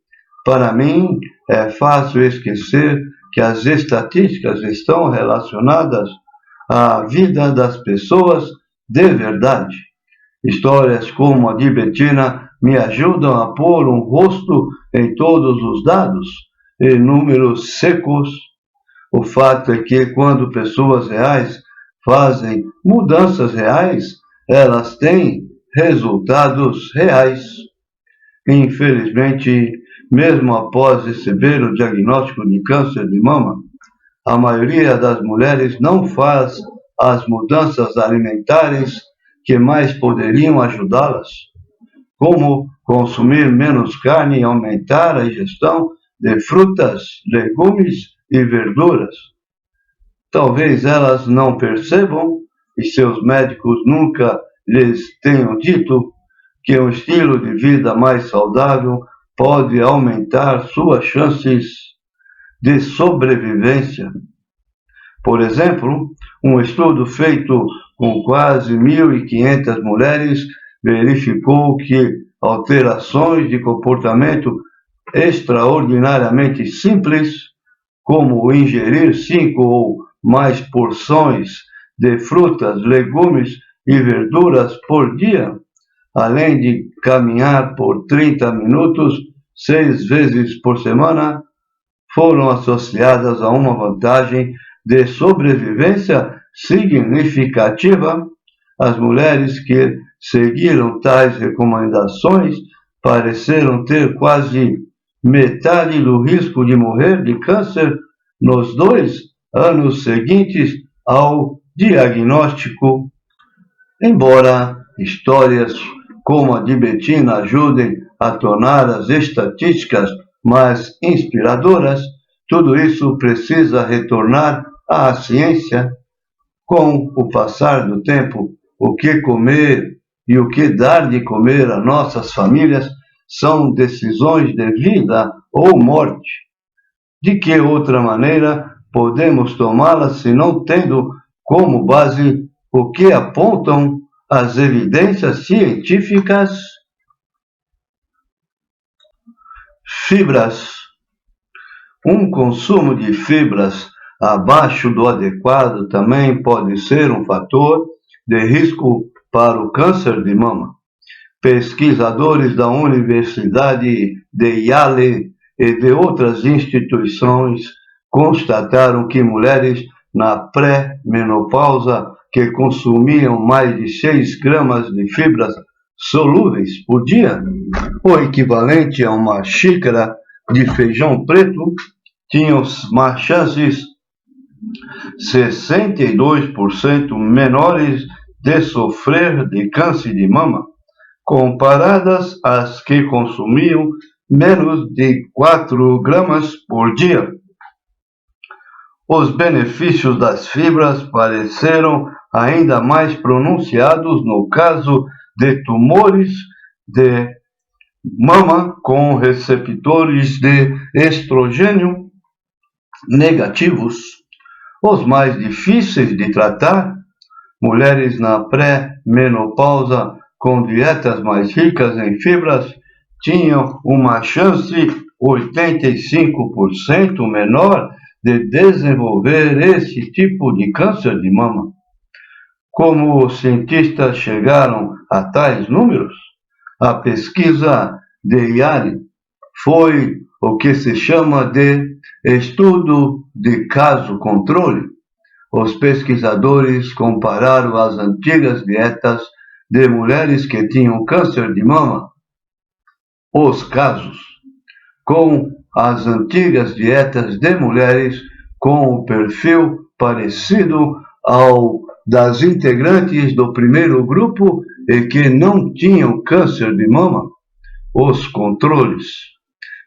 para mim é fácil esquecer que as estatísticas estão relacionadas à vida das pessoas de verdade. Histórias como a de Bettina me ajudam a pôr um rosto em todos os dados e números secos. O fato é que quando pessoas reais fazem mudanças reais, elas têm resultados reais. Infelizmente, mesmo após receber o diagnóstico de câncer de mama, a maioria das mulheres não faz as mudanças alimentares que mais poderiam ajudá-las, como consumir menos carne e aumentar a ingestão de frutas, legumes e verduras. Talvez elas não percebam, e seus médicos nunca lhes tenham dito, que um estilo de vida mais saudável pode aumentar suas chances de sobrevivência. Por exemplo, um estudo feito com quase 1.500 mulheres verificou que alterações de comportamento extraordinariamente simples, como ingerir 5 ou mais porções de frutas, legumes e verduras por dia, além de caminhar por 30 minutos 6 vezes por semana, foram associadas a uma vantagem de sobrevivência significativa. As mulheres que seguiram tais recomendações pareceram ter quase metade do risco de morrer de câncer nos 2 anos seguintes ao diagnóstico. Embora histórias como a de Bettina ajudem a tornar as estatísticas mais inspiradoras, tudo isso precisa retornar à ciência. Com o passar do tempo, o que comer e o que dar de comer a nossas famílias são decisões de vida ou morte. De que outra maneira podemos tomá-las se não tendo como base o que apontam as evidências científicas? Fibras. Um consumo de fibras abaixo do adequado também pode ser um fator de risco para o câncer de mama. Pesquisadores da Universidade de Yale e de outras instituições constataram que mulheres na pré-menopausa que consumiam mais de 6 gramas de fibras solúveis por dia, o equivalente a uma xícara de feijão preto, tinham mais chances 62% menores de sofrer de câncer de mama, comparadas às que consumiam menos de 4 gramas por dia. Os benefícios das fibras pareceram ainda mais pronunciados no caso de tumores de mama com receptores de estrogênio negativos, os mais difíceis de tratar. Mulheres na pré-menopausa com dietas mais ricas em fibras tinham uma chance 85% menor de desenvolver esse tipo de câncer de mama. Como os cientistas chegaram a tais números? A pesquisa de Yale foi o que se chama de estudo de caso-controle. Os pesquisadores compararam as antigas dietas de mulheres que tinham câncer de mama, os casos, com as antigas dietas de mulheres com o perfil parecido ao das integrantes do primeiro grupo e que não tinham câncer de mama, os controles,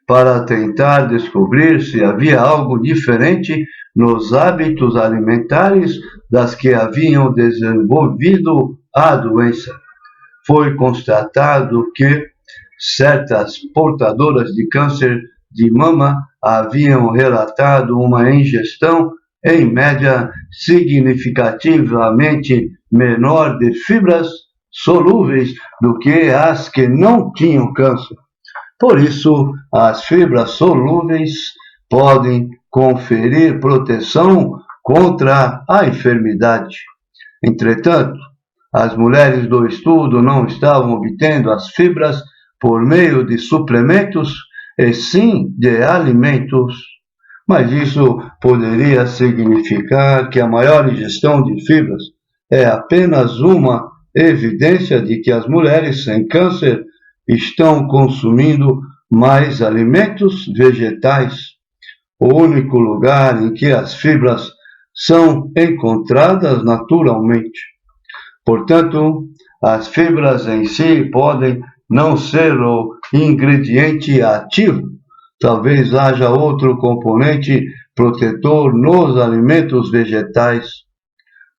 para tentar descobrir se havia algo diferente nos hábitos alimentares das que haviam desenvolvido a doença. Foi constatado que certas portadoras de câncer de mama haviam relatado uma ingestão, em média, significativamente menor de fibras solúveis do que as que não tinham câncer. Por isso, as fibras solúveis podem conferir proteção contra a enfermidade. Entretanto, as mulheres do estudo não estavam obtendo as fibras por meio de suplementos, e sim de alimentos. Mas isso poderia significar que a maior ingestão de fibras é apenas uma evidência de que as mulheres sem câncer estão consumindo mais alimentos vegetais, o único lugar em que as fibras são encontradas naturalmente. Portanto, as fibras em si podem não ser o ingrediente ativo. Talvez haja outro componente protetor nos alimentos vegetais,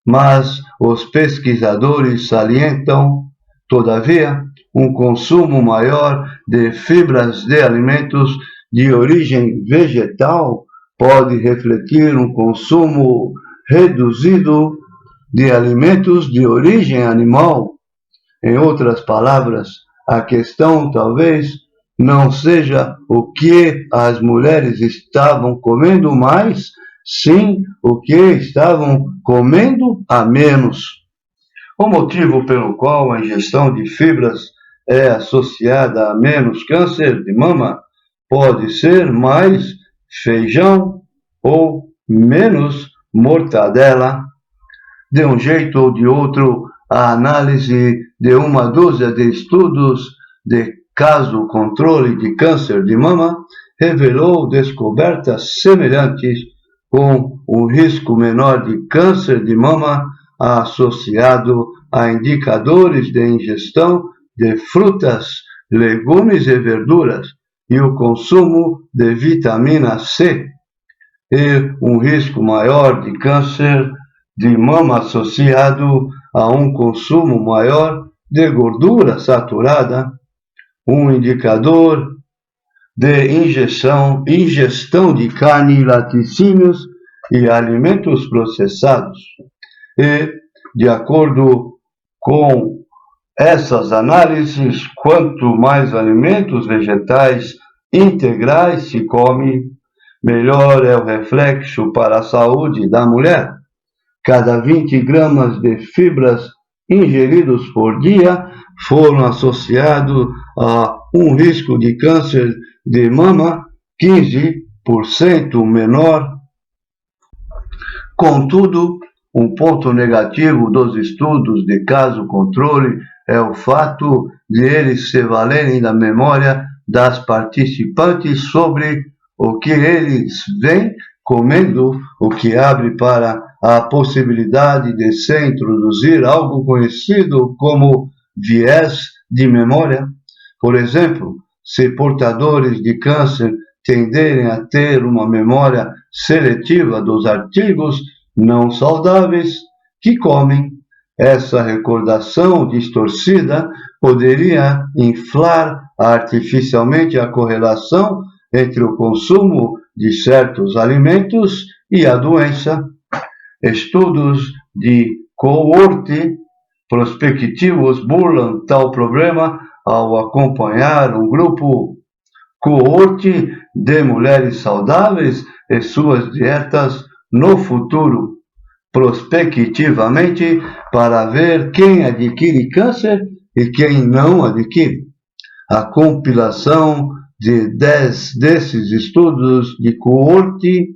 mas os pesquisadores salientam, todavia, um consumo maior de fibras de alimentos de origem vegetal pode refletir um consumo reduzido de alimentos de origem animal. Em outras palavras, a questão talvez não seja o que as mulheres estavam comendo mais, sim o que estavam comendo a menos. O motivo pelo qual a ingestão de fibras é associada a menos câncer de mama pode ser mais feijão ou menos mortadela. De um jeito ou de outro, a análise de uma dúzia de estudos de caso controle de câncer de mama revelou descobertas semelhantes, com um risco menor de câncer de mama associado a indicadores de ingestão de frutas, legumes e verduras e o consumo de vitamina C, e um risco maior de câncer de mama associado a um consumo maior de gordura saturada, um indicador de ingestão de carne, laticínios e alimentos processados. E, de acordo com essas análises, quanto mais alimentos vegetais integrais se come, melhor é o reflexo para a saúde da mulher. Cada 20 gramas de fibras ingeridos por dia foram associados a um risco de câncer de mama 15% menor. Contudo, um ponto negativo dos estudos de caso controle é o fato de eles se valerem da memória das participantes sobre o que eles vêm comendo, o que abre para a possibilidade de se introduzir algo conhecido como viés de memória. Por exemplo, se portadores de câncer tenderem a ter uma memória seletiva dos artigos não saudáveis que comem, essa recordação distorcida poderia inflar artificialmente a correlação entre o consumo de certos alimentos e a doença. Estudos de coorte prospectivos burlam tal problema ao acompanhar um grupo coorte de mulheres saudáveis e suas dietas no futuro, prospectivamente, para ver quem adquire câncer e quem não adquire. A compilação de 10 desses estudos de coorte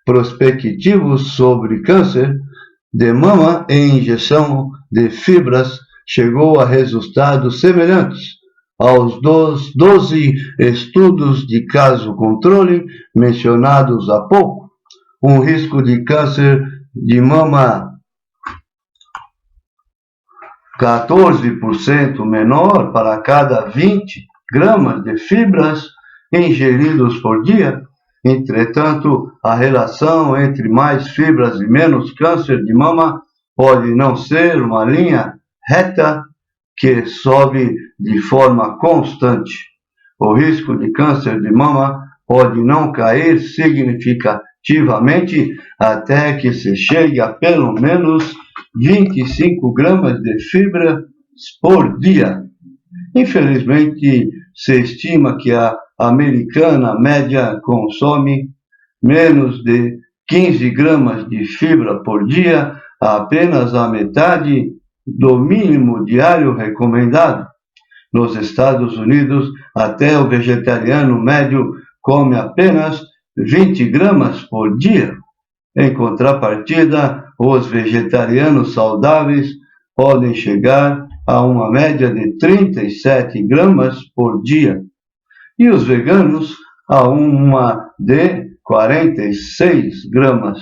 prospectivos sobre câncer de mama e injeção de fibras chegou a resultados semelhantes aos 12 estudos de caso controle mencionados há pouco. Um risco de câncer de mama 14% menor para cada 20 gramas de fibras ingeridos por dia. Entretanto, a relação entre mais fibras e menos câncer de mama pode não ser uma linha reta que sobe de forma constante. O risco de câncer de mama pode não cair significativamente até que se chegue a pelo menos 25 gramas de fibras por dia. Infelizmente, se estima que a americana média consome menos de 15 gramas de fibra por dia, apenas a metade do mínimo diário recomendado. Nos Estados Unidos, até o vegetariano médio come apenas 20 gramas por dia. Em contrapartida, os vegetarianos saudáveis podem chegar a uma média de 37 gramas por dia, e os veganos a uma de 46 gramas.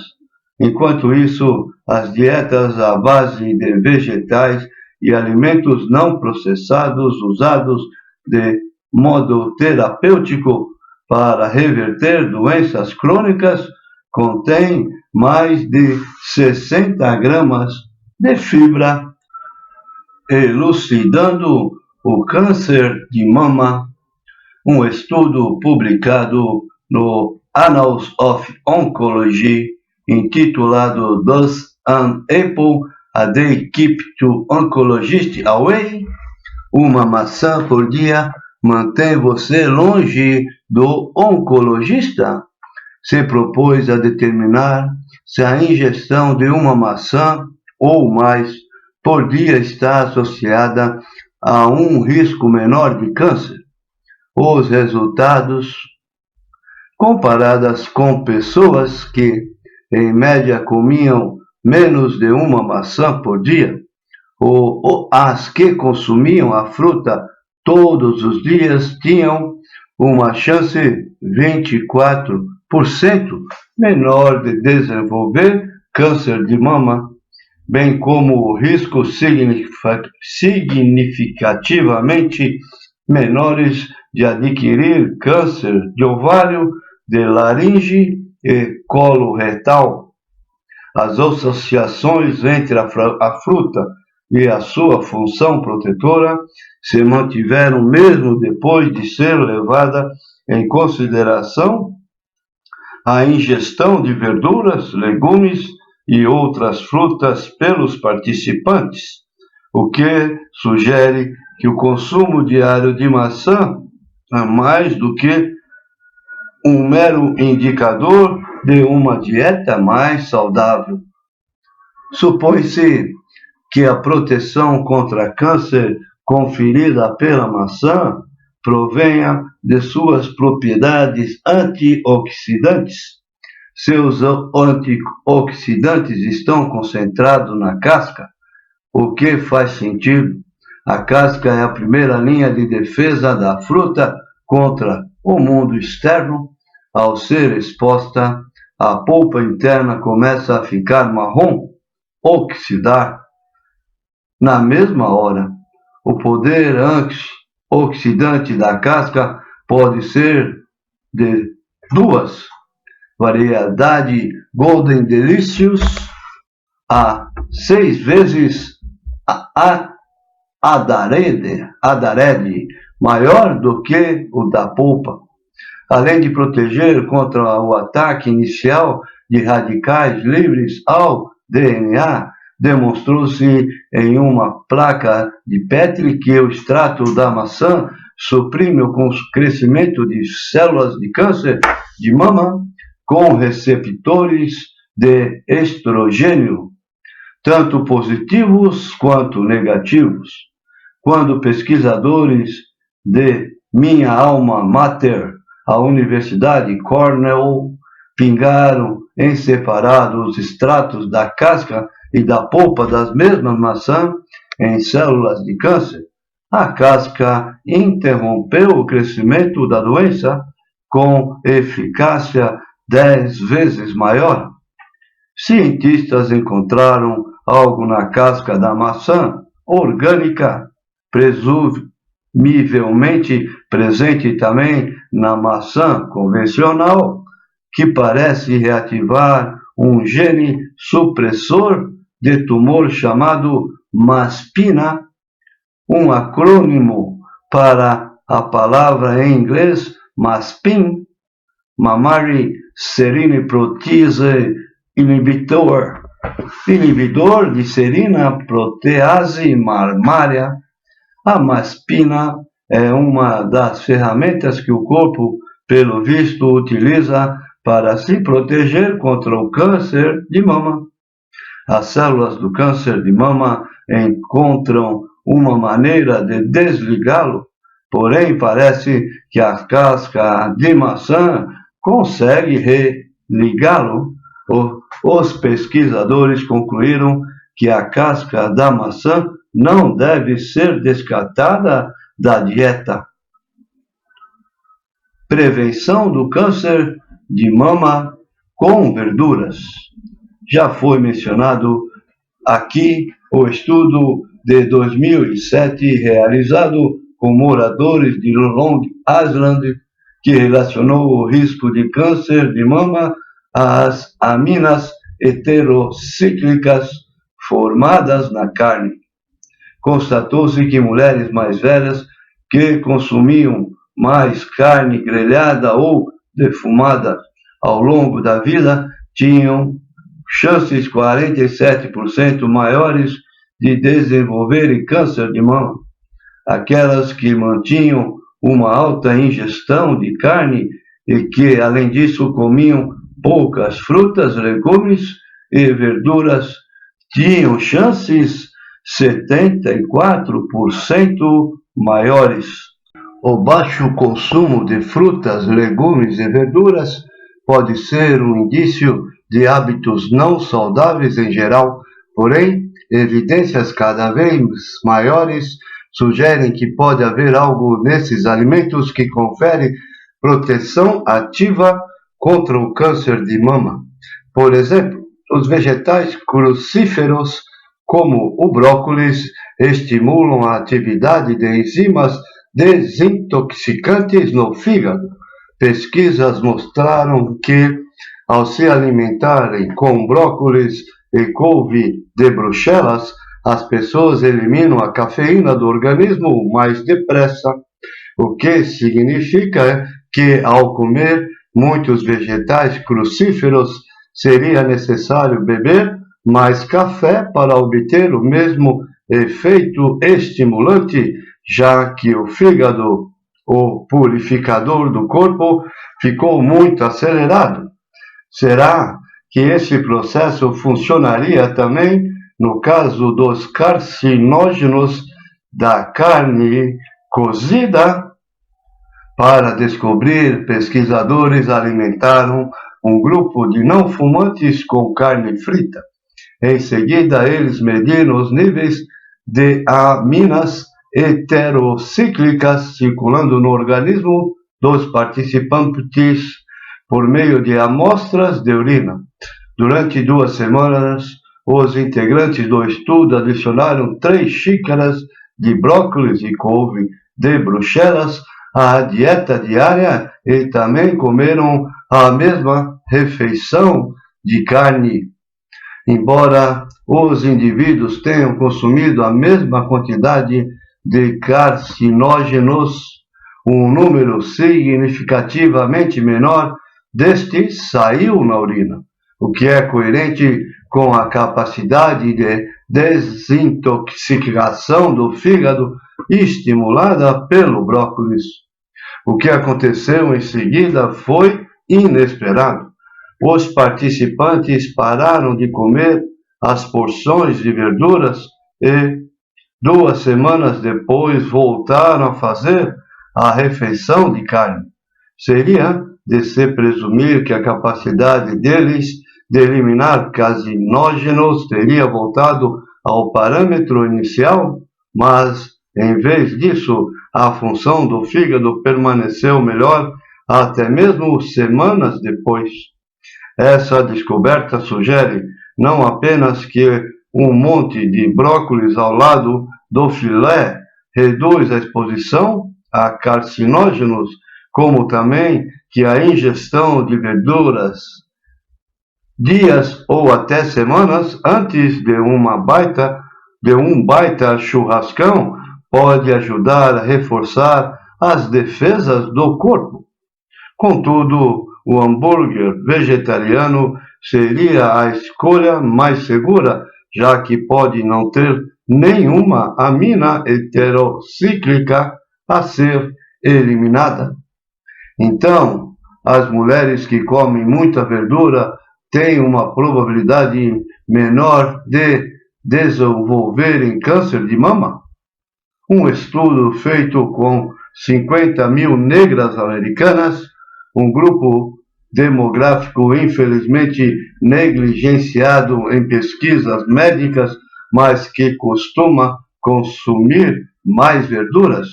Enquanto isso, as dietas à base de vegetais e alimentos não processados usados de modo terapêutico para reverter doenças crônicas contêm mais de 60 gramas de fibra, elucidando o câncer de mama. Um estudo publicado no Annals of Oncology, intitulado Does an Apple a Day Keep to Oncologist Away? Uma maçã por dia mantém você longe do oncologista? Se propôs a determinar se a ingestão de uma maçã ou mais por dia está associada a um risco menor de câncer. Os resultados, comparadas com pessoas que, em média, comiam menos de uma maçã por dia, ou as que consumiam a fruta todos os dias, tinham uma chance 24% menor de desenvolver câncer de mama, bem como o risco significativamente menores de adquirir câncer de ovário, de laringe e colo retal. As associações entre a fruta e a sua função protetora se mantiveram mesmo depois de ser levada em consideração a ingestão de verduras, legumes e outras frutas pelos participantes, o que sugere que o consumo diário de maçã é mais do que um mero indicador de uma dieta mais saudável. Supõe-se que a proteção contra câncer conferida pela maçã provenha de suas propriedades antioxidantes. Seus antioxidantes estão concentrados na casca, o que faz sentido. A casca é a primeira linha de defesa da fruta contra o mundo externo. Ao ser exposta, a polpa interna começa a ficar marrom, oxidar. Na mesma hora, o poder antioxidante da casca pode ser de duas variedades Golden Delicious a 6 vezes a adarede maior do que o da polpa. Além de proteger contra o ataque inicial de radicais livres ao DNA, demonstrou-se em uma placa de Petri que o extrato da maçã suprime o crescimento de células de câncer de mama com receptores de estrogênio, tanto positivos quanto negativos. Quando pesquisadores de minha alma mater, a Universidade Cornell, pingaram em separado os extratos da casca e da polpa das mesmas maçãs em células de câncer, a casca interrompeu o crescimento da doença com eficácia 10 vezes maior. Cientistas encontraram algo na casca da maçã orgânica, presumivelmente presente também na maçã convencional, que parece reativar um gene supressor de tumor chamado MASPina, um acrônimo para a palavra em inglês MASPIN, Mammary Serine Protease Inhibitor, inibidor de serina protease mamária. A MASPina é uma das ferramentas que o corpo, pelo visto, utiliza para se proteger contra o câncer de mama. As células do câncer de mama encontram uma maneira de desligá-lo, porém parece que a casca de maçã consegue religá-lo. Os pesquisadores concluíram que a casca da maçã não deve ser descartada da dieta. Prevenção do câncer de mama com verduras. Já foi mencionado aqui o estudo de 2007 realizado com moradores de Long Island, que relacionou o risco de câncer de mama às aminas heterocíclicas formadas na carne. Constatou-se que mulheres mais velhas que consumiam mais carne grelhada ou defumada ao longo da vida tinham chances 47% maiores de desenvolverem câncer de mama. Aquelas que mantinham uma alta ingestão de carne e que, além disso, comiam poucas frutas, legumes e verduras, tinham chances 74% maiores. O baixo consumo de frutas, legumes e verduras pode ser um indício de hábitos não saudáveis em geral, porém, evidências cada vez maiores sugerem que pode haver algo nesses alimentos que confere proteção ativa contra o câncer de mama. Por exemplo, os vegetais crucíferos, como o brócolis, estimulam a atividade de enzimas desintoxicantes no fígado. Pesquisas mostraram que, ao se alimentarem com brócolis e couve de Bruxelas, as pessoas eliminam a cafeína do organismo mais depressa, o que significa que, ao comer muitos vegetais crucíferos, seria necessário beber mais café para obter o mesmo efeito estimulante, já que o fígado, o purificador do corpo, ficou muito acelerado. Será que esse processo funcionaria também no caso dos carcinógenos da carne cozida? Para descobrir, pesquisadores alimentaram um grupo de não fumantes com carne frita. Em seguida, eles mediram os níveis de aminas heterocíclicas circulando no organismo dos participantes por meio de amostras de urina. Durante 2 semanas, os integrantes do estudo adicionaram 3 xícaras de brócolis e couve de Bruxelas à dieta diária e também comeram a mesma refeição de carne. Embora os indivíduos tenham consumido a mesma quantidade de carcinógenos, um número significativamente menor destes saiu na urina, o que é coerente com a capacidade de desintoxicação do fígado estimulada pelo brócolis. O que aconteceu em seguida foi inesperado. Os participantes pararam de comer as porções de verduras e, 2 semanas depois, voltaram a fazer a refeição de carne. Seria de se presumir que a capacidade deles de eliminar carcinógenos teria voltado ao parâmetro inicial, mas, em vez disso, a função do fígado permaneceu melhor até mesmo semanas depois. Essa descoberta sugere não apenas que um monte de brócolis ao lado do filé reduz a exposição a carcinógenos, como também que a ingestão de verduras dias ou até semanas antes de um baita churrascão pode ajudar a reforçar as defesas do corpo. Contudo, o hambúrguer vegetariano seria a escolha mais segura, já que pode não ter nenhuma amina heterocíclica a ser eliminada. Então, as mulheres que comem muita verdura têm uma probabilidade menor de desenvolverem câncer de mama? Um estudo feito com 50.000 negras americanas, um grupo demográfico infelizmente negligenciado em pesquisas médicas, mas que costuma consumir mais verduras,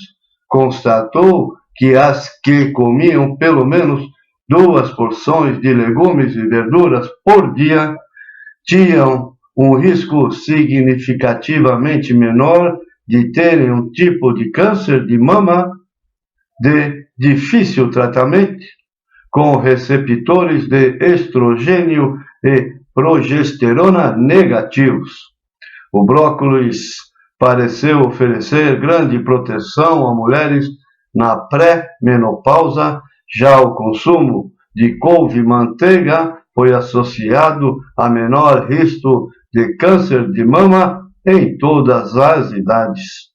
constatou que as que comiam pelo menos 2 porções de legumes e verduras por dia tinham um risco significativamente menor de terem um tipo de câncer de mama de difícil tratamento, com receptores de estrogênio e progesterona negativos. O brócolis pareceu oferecer grande proteção a mulheres na pré-menopausa, já o consumo de couve-manteiga foi associado a menor risco de câncer de mama em todas as idades.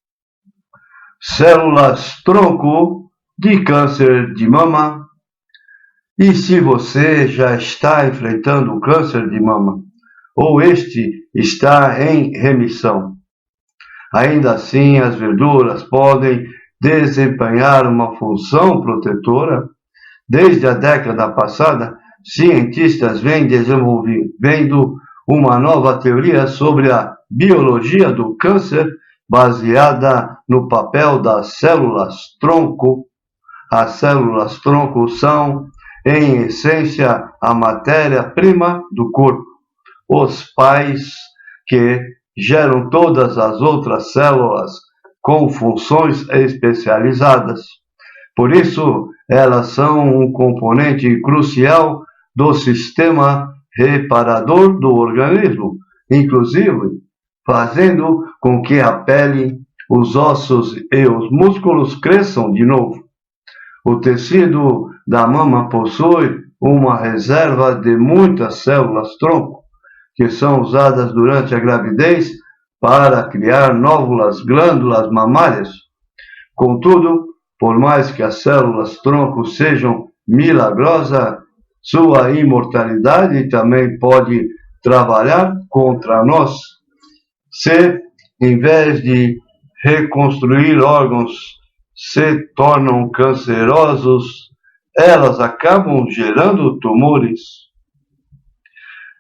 Células-tronco de câncer de mama. E se você já está enfrentando o câncer de mama, ou este está em remissão, ainda assim as verduras podem desempenhar uma função protetora. Desde a década passada, cientistas vêm desenvolvendo uma nova teoria sobre a biologia do câncer baseada no papel das células-tronco. As células-tronco são, em essência, a matéria-prima do corpo, os pais que geram todas as outras células com funções especializadas. Por isso, elas são um componente crucial do sistema reparador do organismo, inclusive fazendo com que a pele, os ossos e os músculos cresçam de novo. O tecido da mama possui uma reserva de muitas células-tronco, que são usadas durante a gravidez para criar novas glândulas mamárias. Contudo, por mais que as células-tronco sejam milagrosas, sua imortalidade também pode trabalhar contra nós. Se, em vez de reconstruir órgãos, se tornam cancerosos, elas acabam gerando tumores.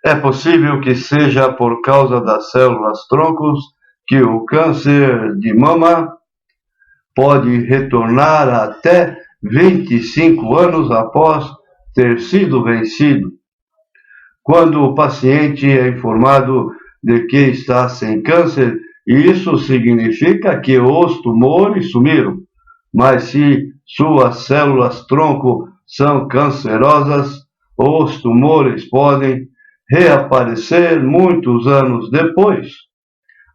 É possível que seja por causa das células-troncos que o câncer de mama pode retornar até 25 anos após ter sido vencido. Quando o paciente é informado de que está sem câncer, isso significa que os tumores sumiram. Mas se suas células-tronco são cancerosas, os tumores podem reaparecer muitos anos depois.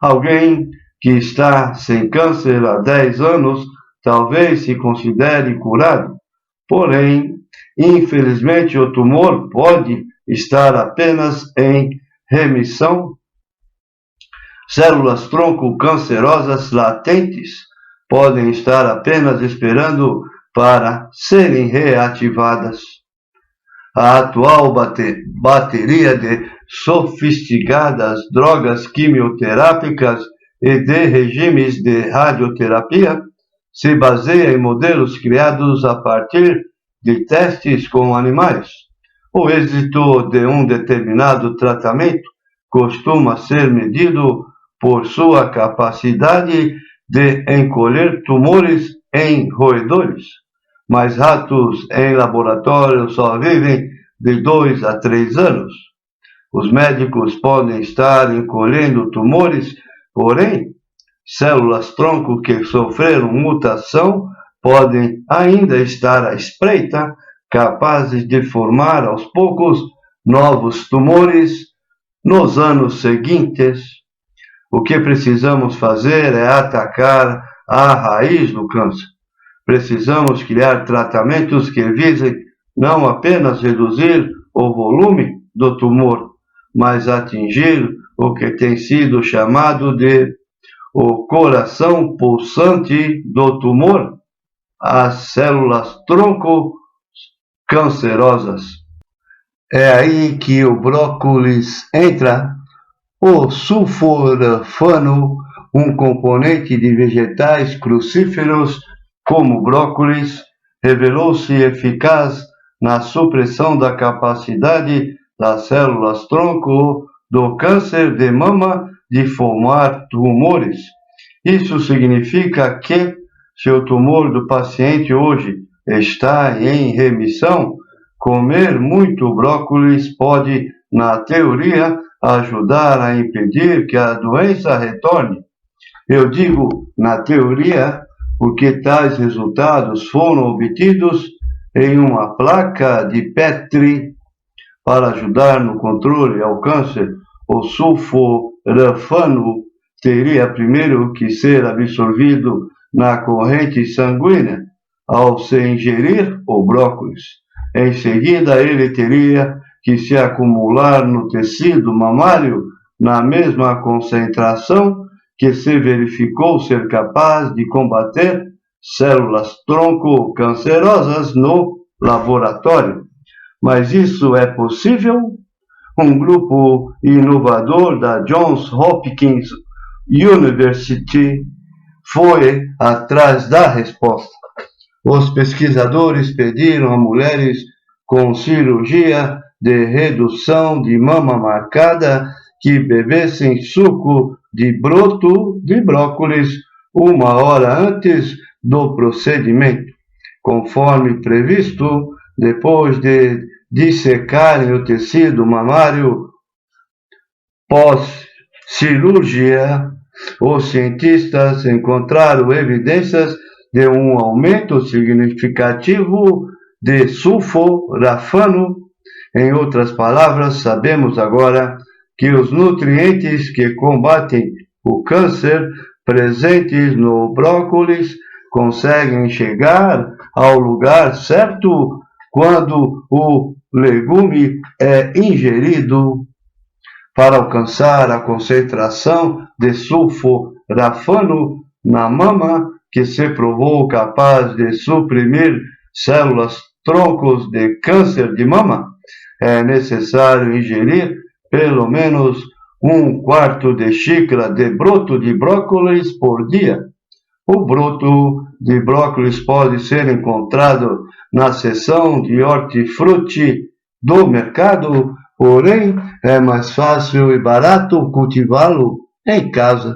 Alguém que está sem câncer há 10 anos talvez se considere curado, porém, infelizmente, o tumor pode estar apenas em remissão. Células-tronco cancerosas latentes podem estar apenas esperando para serem reativadas. A atual bateria de sofisticadas drogas quimioterápicas e de regimes de radioterapia se baseia em modelos criados a partir de testes com animais. O êxito de um determinado tratamento costuma ser medido por sua capacidade de encolher tumores em roedores, mas ratos em laboratório só vivem de 2 a 3 anos. Os médicos podem estar encolhendo tumores, porém, células-tronco que sofreram mutação podem ainda estar à espreita, capazes de formar aos poucos novos tumores nos anos seguintes. O que precisamos fazer é atacar a raiz do câncer. Precisamos criar tratamentos que visem não apenas reduzir o volume do tumor, mas atingir o que tem sido chamado de o coração pulsante do tumor, as células-tronco cancerosas. É aí que o brócolis entra. O sulforafano, um componente de vegetais crucíferos como brócolis, revelou-se eficaz na supressão da capacidade das células-tronco do câncer de mama de formar tumores, Isso significa que, se o tumor do paciente hoje está em remissão, comer muito brócolis pode, na teoria, ajudar a impedir que a doença retorne. Eu digo na teoria porque tais resultados foram obtidos em uma placa de Petri para ajudar no controle ao câncer. O sulforafano teria primeiro que ser absorvido na corrente sanguínea ao se ingerir o brócolis. Em seguida, ele teria que se acumular no tecido mamário na mesma concentração que se verificou ser capaz de combater células tronco cancerosas no laboratório. Mas isso é possível? Um grupo inovador da Johns Hopkins University foi atrás da resposta. Os pesquisadores pediram a mulheres com cirurgia de redução de mama marcada que bebessem suco de broto de brócolis 1 hora antes do procedimento. Conforme previsto, depois de dissecarem o tecido mamário pós-cirurgia, os cientistas encontraram evidências de um aumento significativo de sulforafano. Em outras palavras, sabemos agora que os nutrientes que combatem o câncer presentes no brócolis conseguem chegar ao lugar certo quando o legume é ingerido. Para alcançar a concentração de sulforafano na mama que se provou capaz de suprimir células troncos de câncer de mama, é necessário ingerir pelo menos 1/4 de xícara de broto de brócolis por dia. O broto de brócolis pode ser encontrado na seção de hortifruti do mercado, porém é mais fácil e barato cultivá-lo em casa.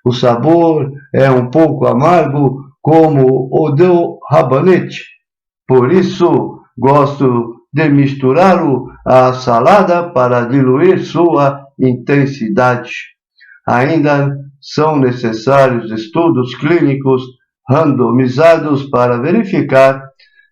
O sabor é um pouco amargo, como o do rabanete. Por isso, gosto de misturá-lo à salada para diluir sua intensidade. Ainda são necessários estudos clínicos randomizados para verificar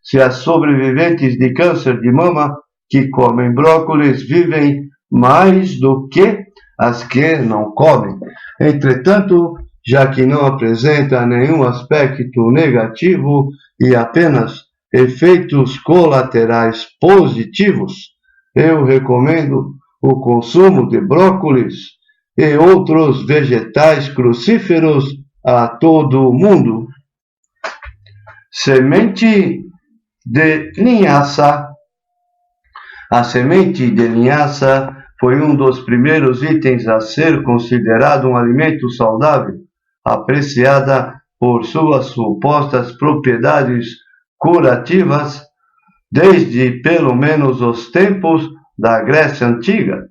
se as sobreviventes de câncer de mama que comem brócolis vivem mais do que as que não comem. Entretanto, já que não apresenta nenhum aspecto negativo e apenas efeitos colaterais positivos, eu recomendo o consumo de brócolis e outros vegetais crucíferos a todo mundo. Semente de linhaça. A semente de linhaça foi um dos primeiros itens a ser considerado um alimento saudável, apreciada por suas supostas propriedades curativas desde pelo menos os tempos da Grécia Antiga,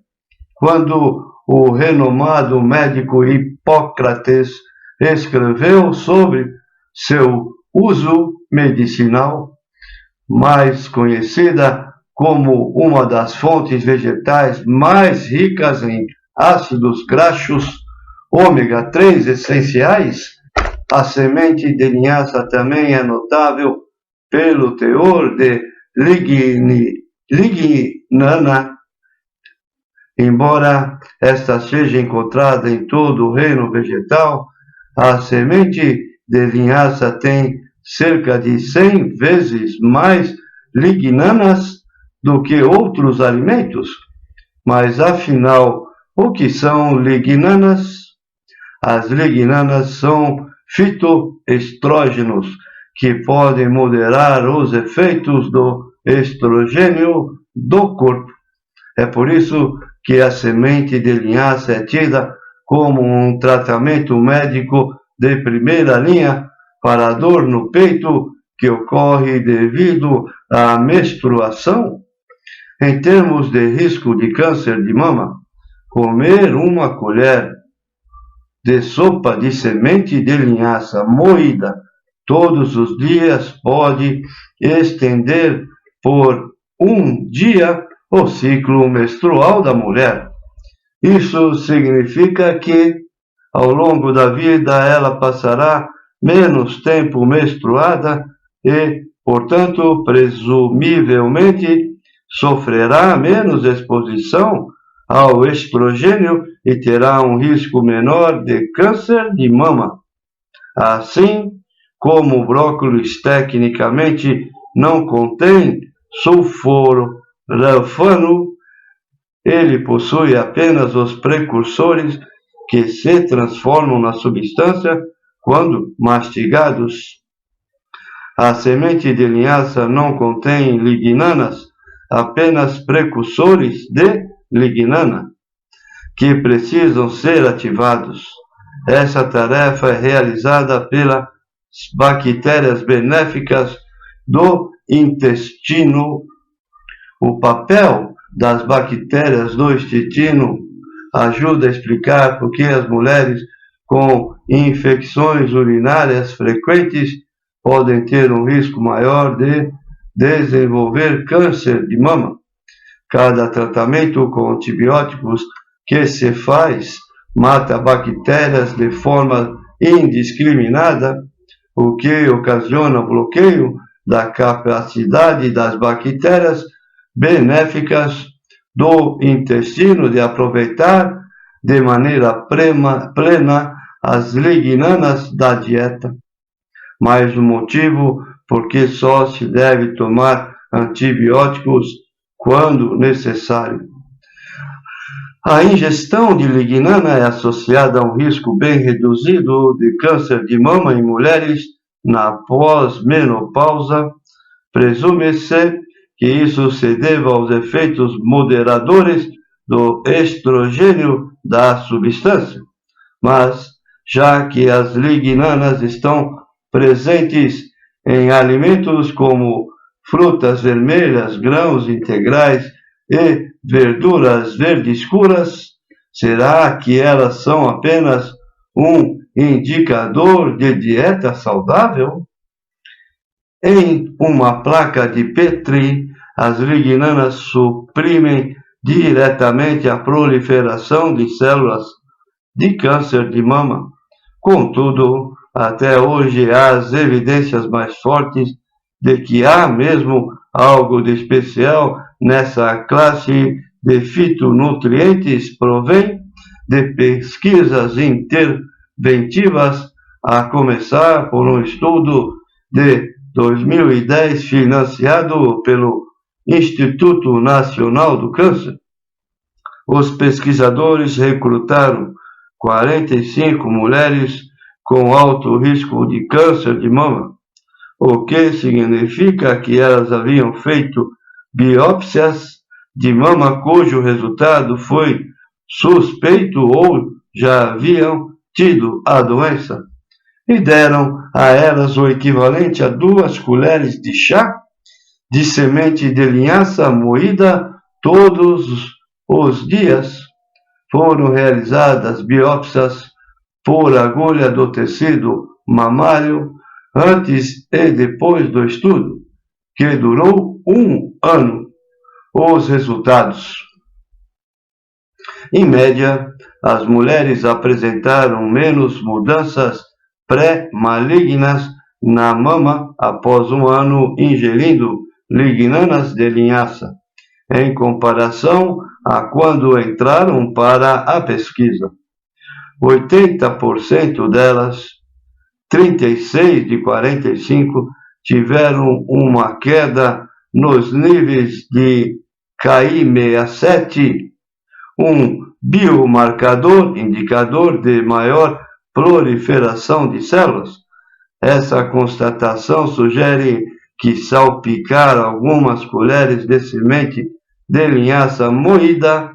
quando o renomado médico Hipócrates escreveu sobre seu uso medicinal, mais conhecida como uma das fontes vegetais mais ricas em ácidos graxos ômega 3 essenciais. A semente de linhaça também é notável pelo teor de lignana. Embora esta seja encontrada em todo o reino vegetal, a semente de linhaça tem cerca de 100 vezes mais lignanas do que outros alimentos. Mas afinal, o que são lignanas? As lignanas são fitoestrógenos que podem moderar os efeitos do estrogênio do corpo. É por isso que a semente de linhaça é tida como um tratamento médico de primeira linha para a dor no peito que ocorre devido à menstruação. Em termos de risco de câncer de mama, comer uma colher de sopa de semente de linhaça moída todos os dias pode estender por um dia o ciclo menstrual da mulher. Isso significa que, ao longo da vida, ela passará menos tempo menstruada e, portanto, presumivelmente, sofrerá menos exposição ao estrogênio e terá um risco menor de câncer de mama. Assim, como o brócolis tecnicamente não contém sulforafano, ele possui apenas os precursores que se transformam na substância quando mastigados. A semente de linhaça não contém lignanas, apenas precursores de lignana, que precisam ser ativados. Essa tarefa é realizada pelas bactérias benéficas do intestino. O papel das bactérias do intestino ajuda a explicar por que as mulheres com infecções urinárias frequentes podem ter um risco maior de desenvolver câncer de mama. Cada tratamento com antibióticos que se faz mata bactérias de forma indiscriminada, o que ocasiona bloqueio da capacidade das bactérias benéficas do intestino de aproveitar de maneira plena as lignanas da dieta. Mais um motivo por que só se deve tomar antibióticos quando necessário. A ingestão de lignana é associada a um risco bem reduzido de câncer de mama em mulheres na pós-menopausa. Presume-se que isso se deva aos efeitos moderadores do estrogênio da substância. Mas, já que as lignanas estão presentes em alimentos como frutas vermelhas, grãos integrais e verduras verdes escuras, será que elas são apenas um indicador de dieta saudável? Em uma placa de Petri, as lignanas suprimem diretamente a proliferação de células de câncer de mama. Contudo, até hoje há as evidências mais fortes de que há mesmo algo de especial nessa classe de fitonutrientes provém de pesquisas interventivas, a começar por um estudo de 2010 financiado pelo Instituto Nacional do Câncer. Os pesquisadores recrutaram 45 mulheres com alto risco de câncer de mama, o que significa que elas haviam feito biópsias de mama cujo resultado foi suspeito ou já haviam tido a doença, e deram a elas o equivalente a 2 colheres de chá de semente de linhaça moída todos os dias. Foram realizadas biópsias por agulha do tecido mamário antes e depois do estudo, que durou 1 ano. Os resultados. Em média, as mulheres apresentaram menos mudanças pré-malignas na mama após 1 ano ingerindo lignanas de linhaça, em comparação a quando entraram para a pesquisa. 80% delas, 36 de 45, tiveram uma queda nos níveis de Ki67, um biomarcador indicador de maior proliferação de células. Essa constatação sugere que salpicar algumas colheres de semente de linhaça moída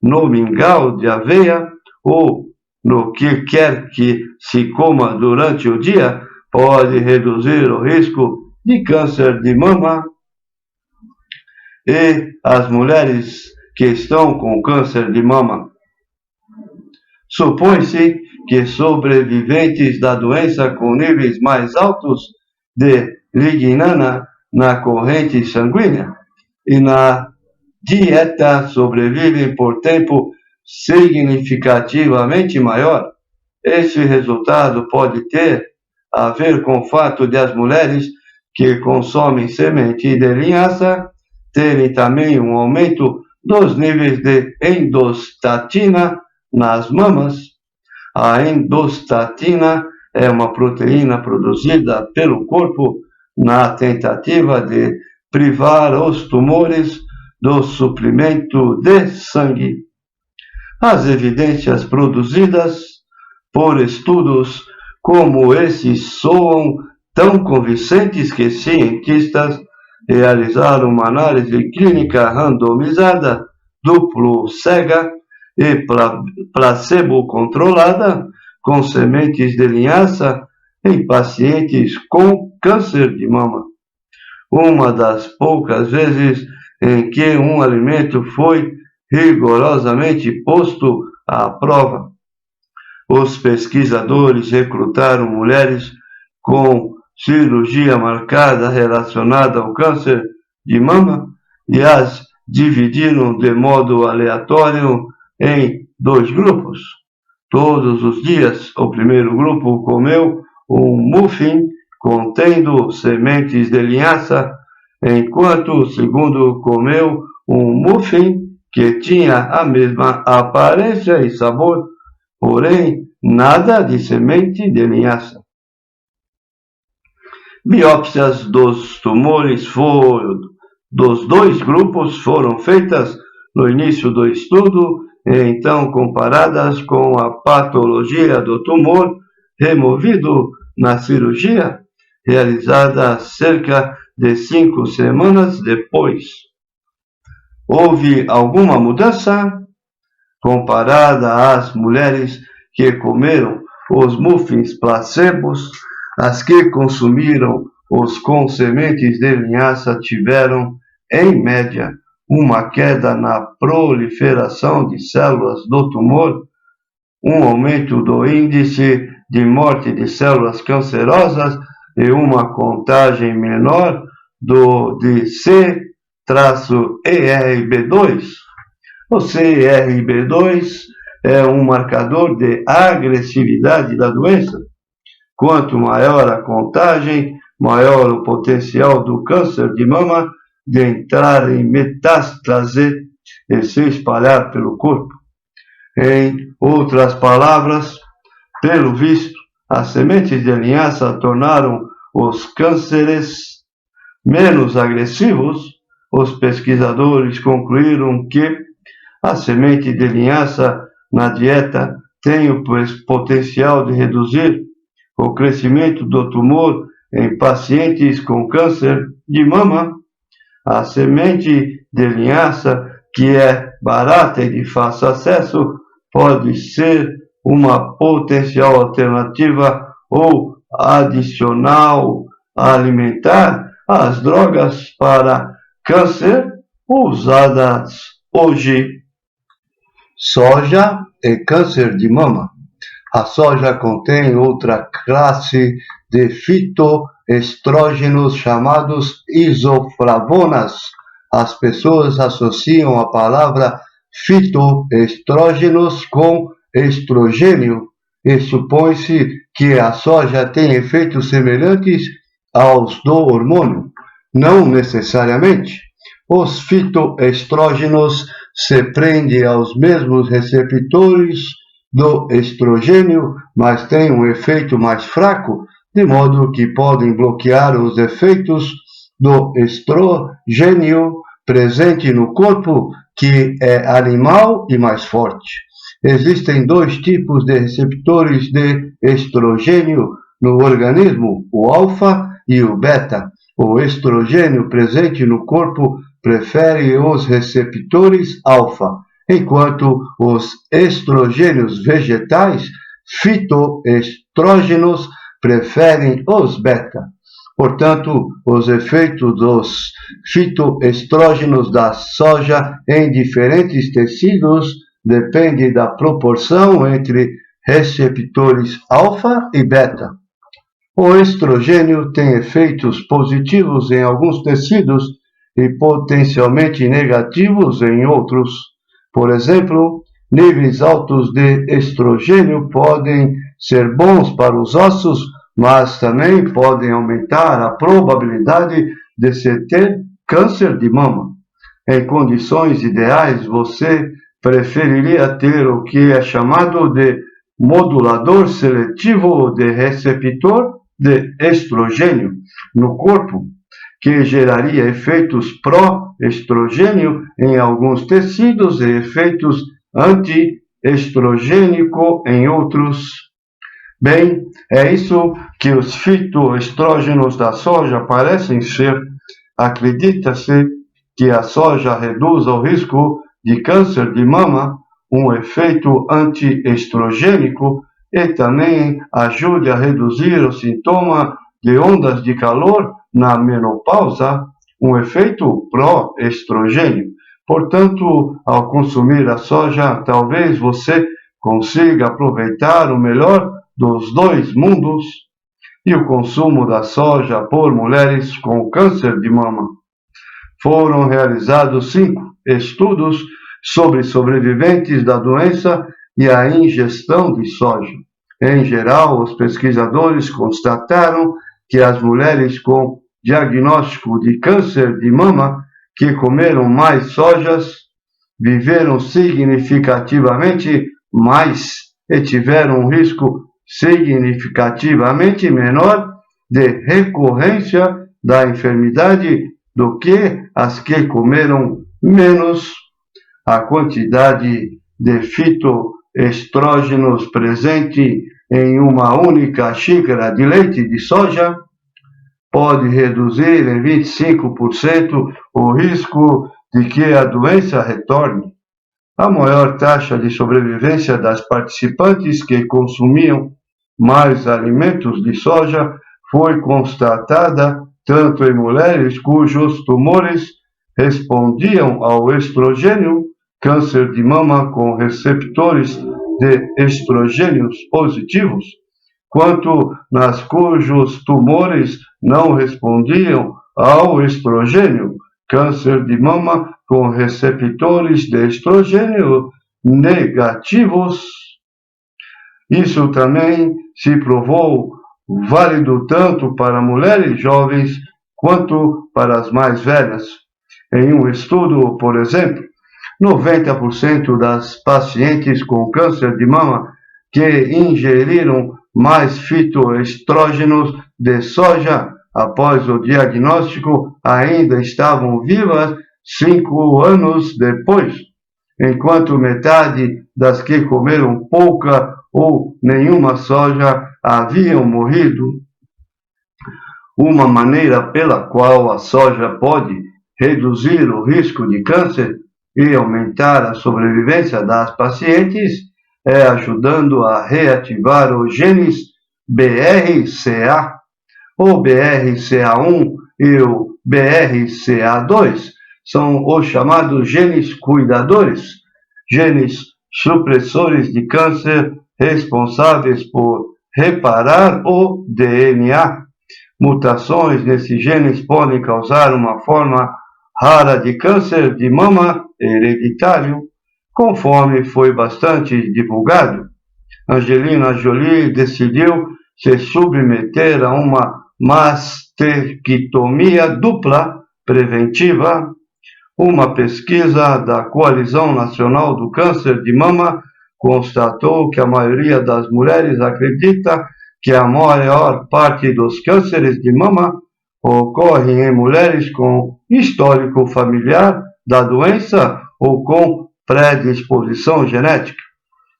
no mingau de aveia ou no que quer que se coma durante o dia pode reduzir o risco de câncer de mama. E as mulheres que estão com câncer de mama Supõe-se que sobreviventes da doença com níveis mais altos de lignana na corrente sanguínea e na dieta sobrevivem por tempo significativamente maior. Esse resultado pode ter a ver com o fato de as mulheres que consomem semente de linhaça terem também um aumento dos níveis de endostatina nas mamas. A endostatina é uma proteína produzida pelo corpo na tentativa de privar os tumores do suprimento de sangue. As evidências produzidas por estudos como esses soam tão convincentes que cientistas realizaram uma análise clínica randomizada, duplo cega e placebo-controlada com sementes de linhaça em pacientes com câncer de mama. Uma das poucas vezes em que um alimento foi rigorosamente posto à prova. Os pesquisadores recrutaram mulheres com cirurgia marcada relacionada ao câncer de mama e as dividiram de modo aleatório em 2 grupos. Todos os dias, o primeiro grupo comeu um muffin contendo sementes de linhaça, enquanto o segundo comeu um muffin que tinha a mesma aparência e sabor, porém nada de semente de linhaça. Biópsias dos tumores dos 2 grupos foram feitas no início do estudo e então comparadas com a patologia do tumor removido na cirurgia, realizada cerca de 5 semanas depois. Houve alguma mudança? Comparada às mulheres que comeram os muffins placebos, as que consumiram os com sementes de linhaça tiveram, em média, uma queda na proliferação de células do tumor, um aumento do índice de morte de células cancerosas e uma contagem menor de C-ERB2. O CRB2 é um marcador de agressividade da doença. Quanto maior a contagem, maior o potencial do câncer de mama de entrar em metástase e se espalhar pelo corpo. Em outras palavras, pelo visto, as sementes de linhaça tornaram os cânceres menos agressivos. Os pesquisadores concluíram que a semente de linhaça na dieta tem o potencial de reduzir o crescimento do tumor em pacientes com câncer de mama. A semente de linhaça, que é barata e de fácil acesso, pode ser uma potencial alternativa ou adicional alimentar às drogas para câncer usadas hoje. Soja e câncer de mama. A soja contém outra classe de fitoestrógenos chamados isoflavonas. As pessoas associam a palavra fitoestrógenos com estrogênio e supõe-se que a soja tem efeitos semelhantes aos do hormônio. Não necessariamente. Os fitoestrógenos se prendem aos mesmos receptores do estrogênio, mas têm um efeito mais fraco, de modo que podem bloquear os efeitos do estrogênio presente no corpo, que é animal e mais forte. Existem 2 tipos de receptores de estrogênio no organismo, o alfa e o beta. O estrogênio presente no corpo prefere os receptores alfa, enquanto os estrogênios vegetais, fitoestrógenos, preferem os beta. Portanto, os efeitos dos fitoestrógenos da soja em diferentes tecidos depende da proporção entre receptores alfa e beta. O estrogênio tem efeitos positivos em alguns tecidos e potencialmente negativos em outros. Por exemplo, níveis altos de estrogênio podem ser bons para os ossos, mas também podem aumentar a probabilidade de se ter câncer de mama. Em condições ideais, você preferiria ter o que é chamado de modulador seletivo de receptor de estrogênio no corpo, que geraria efeitos pró-estrogênio em alguns tecidos e efeitos anti-estrogênico em outros. Bem, é isso que os fitoestrógenos da soja parecem ser. Acredita-se que a soja reduz o risco de câncer de mama, um efeito antiestrogênico, e também ajude a reduzir o sintoma de ondas de calor na menopausa, um efeito pró-estrogênio. Portanto, ao consumir a soja, talvez você consiga aproveitar o melhor dos dois mundos. E o consumo da soja por mulheres com câncer de mama. Foram realizados 5 estudos sobre sobreviventes da doença e a ingestão de soja. Em geral, os pesquisadores constataram que as mulheres com diagnóstico de câncer de mama que comeram mais sojas viveram significativamente mais e tiveram um risco significativamente menor de recorrência da enfermidade do que as que comeram menos. A quantidade de fitoestrógenos presente em uma única xícara de leite de soja pode reduzir em 25% o risco de que a doença retorne. A maior taxa de sobrevivência das participantes que consumiam mais alimentos de soja foi constatada tanto em mulheres cujos tumores respondiam ao estrogênio, câncer de mama com receptores de estrogênios positivos, quanto nas cujos tumores não respondiam ao estrogênio, câncer de mama com receptores de estrogênio negativos. Isso também se provou válido tanto para mulheres jovens quanto para as mais velhas. Em um estudo, por exemplo, 90% das pacientes com câncer de mama que ingeriram mais fitoestrógenos de soja após o diagnóstico ainda estavam vivas 5 anos depois, enquanto metade das que comeram pouca ou nenhuma soja haviam morrido. Uma maneira pela qual a soja pode reduzir o risco de câncer e aumentar a sobrevivência das pacientes é ajudando a reativar os genes BRCA. O BRCA1 e o BRCA2 são os chamados genes cuidadores, genes supressores de câncer responsáveis por reparar o DNA. Mutações nesses genes podem causar uma forma rara de câncer de mama hereditário, conforme foi bastante divulgado. Angelina Jolie decidiu se submeter a uma mastectomia dupla preventiva. Uma pesquisa da Coalizão Nacional do Câncer de Mama constatou que a maioria das mulheres acredita que a maior parte dos cânceres de mama ocorrem em mulheres com histórico familiar da doença ou com predisposição genética.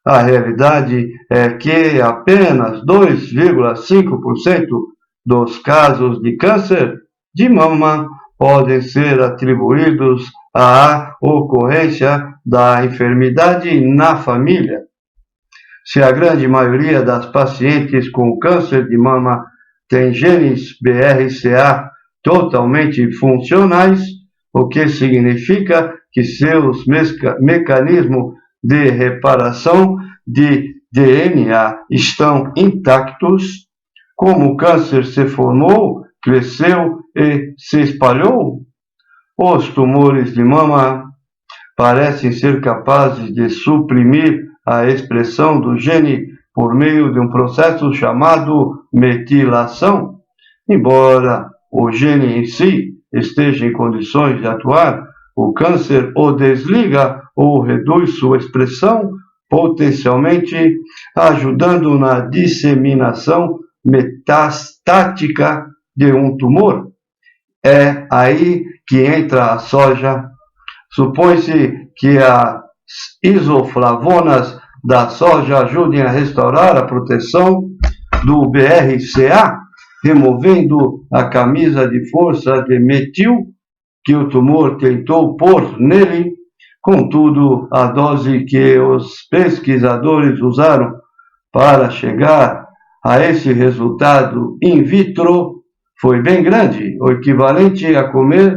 A realidade é que apenas 2,5% dos casos de câncer de mama podem ser atribuídos à ocorrência da enfermidade na família. Se a grande maioria das pacientes com câncer de mama tem genes BRCA totalmente funcionais, o que significa que seus mecanismos de reparação de DNA estão intactos, como o câncer se formou, cresceu e se espalhou? Os tumores de mama parecem ser capazes de suprimir a expressão do gene por meio de um processo chamado metilação. Embora o gene em si esteja em condições de atuar, o câncer o desliga ou reduz sua expressão, potencialmente ajudando na disseminação metastática de um tumor. É aí que entra a soja. Supõe-se que as isoflavonas da soja ajudem a restaurar a proteção do BRCA, removendo a camisa de força de metil que o tumor tentou pôr nele. Contudo, a dose que os pesquisadores usaram para chegar a esse resultado in vitro foi bem grande, o equivalente a comer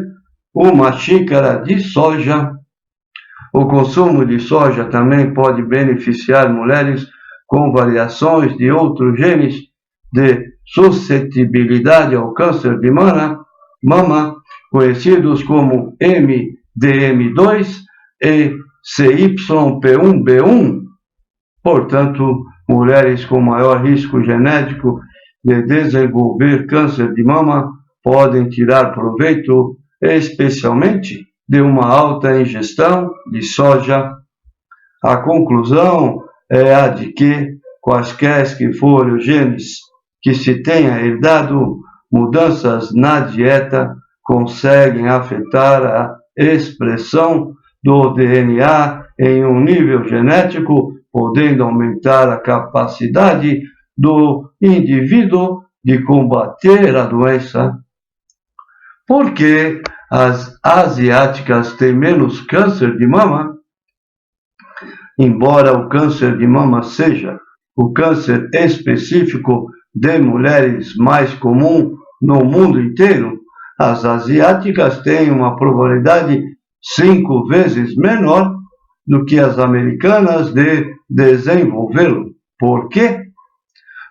uma xícara de soja. O consumo de soja também pode beneficiar mulheres com variações de outros genes de suscetibilidade ao câncer de mama, conhecidos como MDM2 e CYP1B1. Portanto, mulheres com maior risco genético de desenvolver câncer de mama podem tirar proveito, especialmente de uma alta ingestão de soja. A conclusão é a de que, quaisquer que forem os genes que se tenha herdado, mudanças na dieta conseguem afetar a expressão do DNA em um nível genético, podendo aumentar a capacidade do indivíduo de combater a doença. Por que as asiáticas têm menos câncer de mama? Embora o câncer de mama seja o câncer específico de mulheres mais comum no mundo inteiro, as asiáticas têm uma probabilidade 5 vezes menor do que as americanas de desenvolvê-lo. Por quê?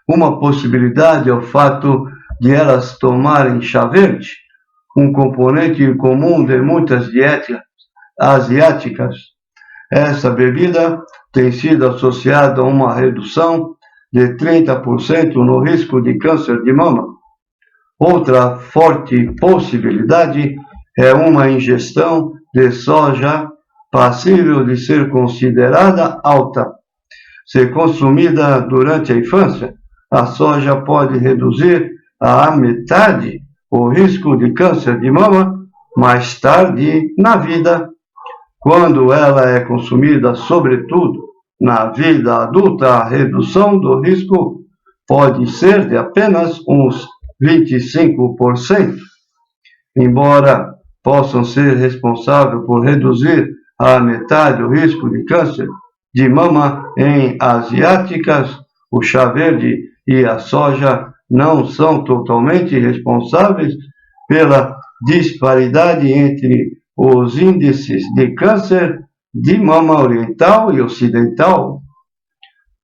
Uma possibilidade é o fato de elas tomarem chá verde, um componente comum de muitas dietas asiáticas. Essa bebida tem sido associada a uma redução de 30% no risco de câncer de mama. Outra forte possibilidade é uma ingestão de soja passível de ser considerada alta. Se consumida durante a infância, a soja pode reduzir à metade o risco de câncer de mama mais tarde na vida. Quando ela é consumida, sobretudo na vida adulta, a redução do risco pode ser de apenas uns 25%. Embora possam ser responsáveis por reduzir à metade o risco de câncer de mama em asiáticas, o chá verde e a soja não são totalmente responsáveis pela disparidade entre os índices de câncer de mama oriental e ocidental.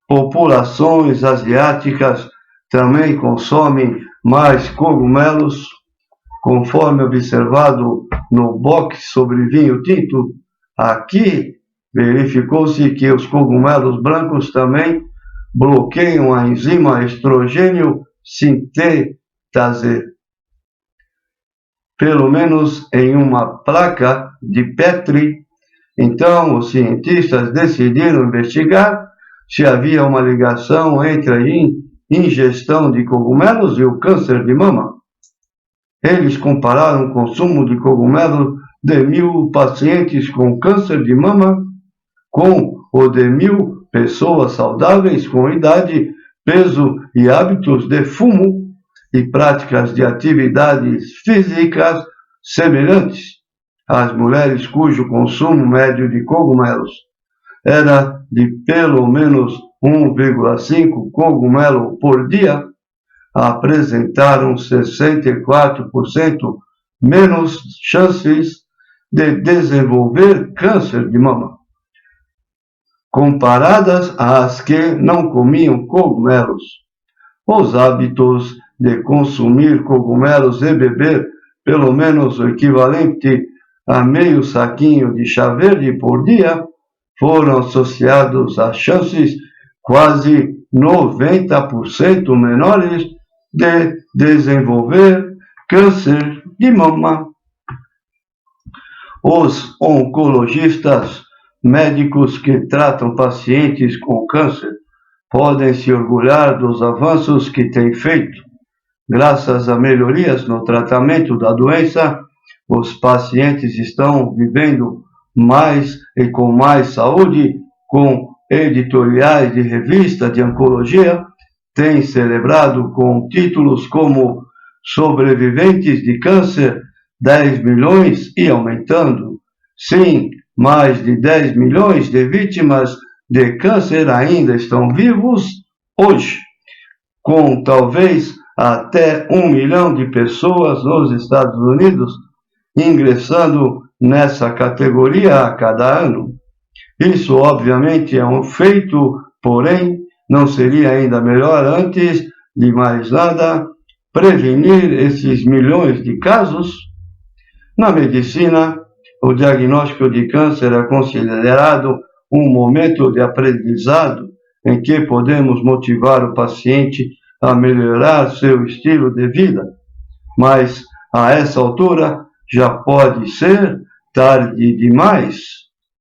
Populações asiáticas também consomem mais cogumelos, conforme observado no box sobre vinho tinto. Aqui verificou-se que os cogumelos brancos também bloqueiam a enzima estrogênio sintetase, pelo menos em uma placa de Petri. Então, os cientistas decidiram investigar se havia uma ligação entre a ingestão de cogumelos e o câncer de mama. Eles compararam o consumo de cogumelos de 1.000 pacientes com câncer de mama com o de 1.000 pessoas saudáveis com idade, peso e hábitos de fumo e práticas de atividades físicas semelhantes. As mulheres cujo consumo médio de cogumelos era de pelo menos 1,5 cogumelo por dia apresentaram 64% menos chances de desenvolver câncer de mama. comparadas às que não comiam cogumelos. Os hábitos de consumir cogumelos e beber pelo menos o equivalente a meio saquinho de chá verde por dia foram associados a chances quase 90% menores de desenvolver câncer de mama. Os oncologistas, médicos que tratam pacientes com câncer, podem se orgulhar dos avanços que têm feito. Graças a melhorias no tratamento da doença, os pacientes estão vivendo mais e com mais saúde, com editoriais de revista de oncologia, têm celebrado com títulos como Sobreviventes de Câncer, 10 milhões e aumentando. Sim, mais de 10 milhões de vítimas de câncer ainda estão vivos hoje, com talvez até 1 milhão de pessoas nos Estados Unidos ingressando nessa categoria a cada ano. Isso, obviamente, é um feito, porém, não seria ainda melhor, antes de mais nada, prevenir esses milhões de casos? Na medicina, o diagnóstico de câncer é considerado um momento de aprendizado em que podemos motivar o paciente a melhorar seu estilo de vida, mas a essa altura já pode ser tarde demais.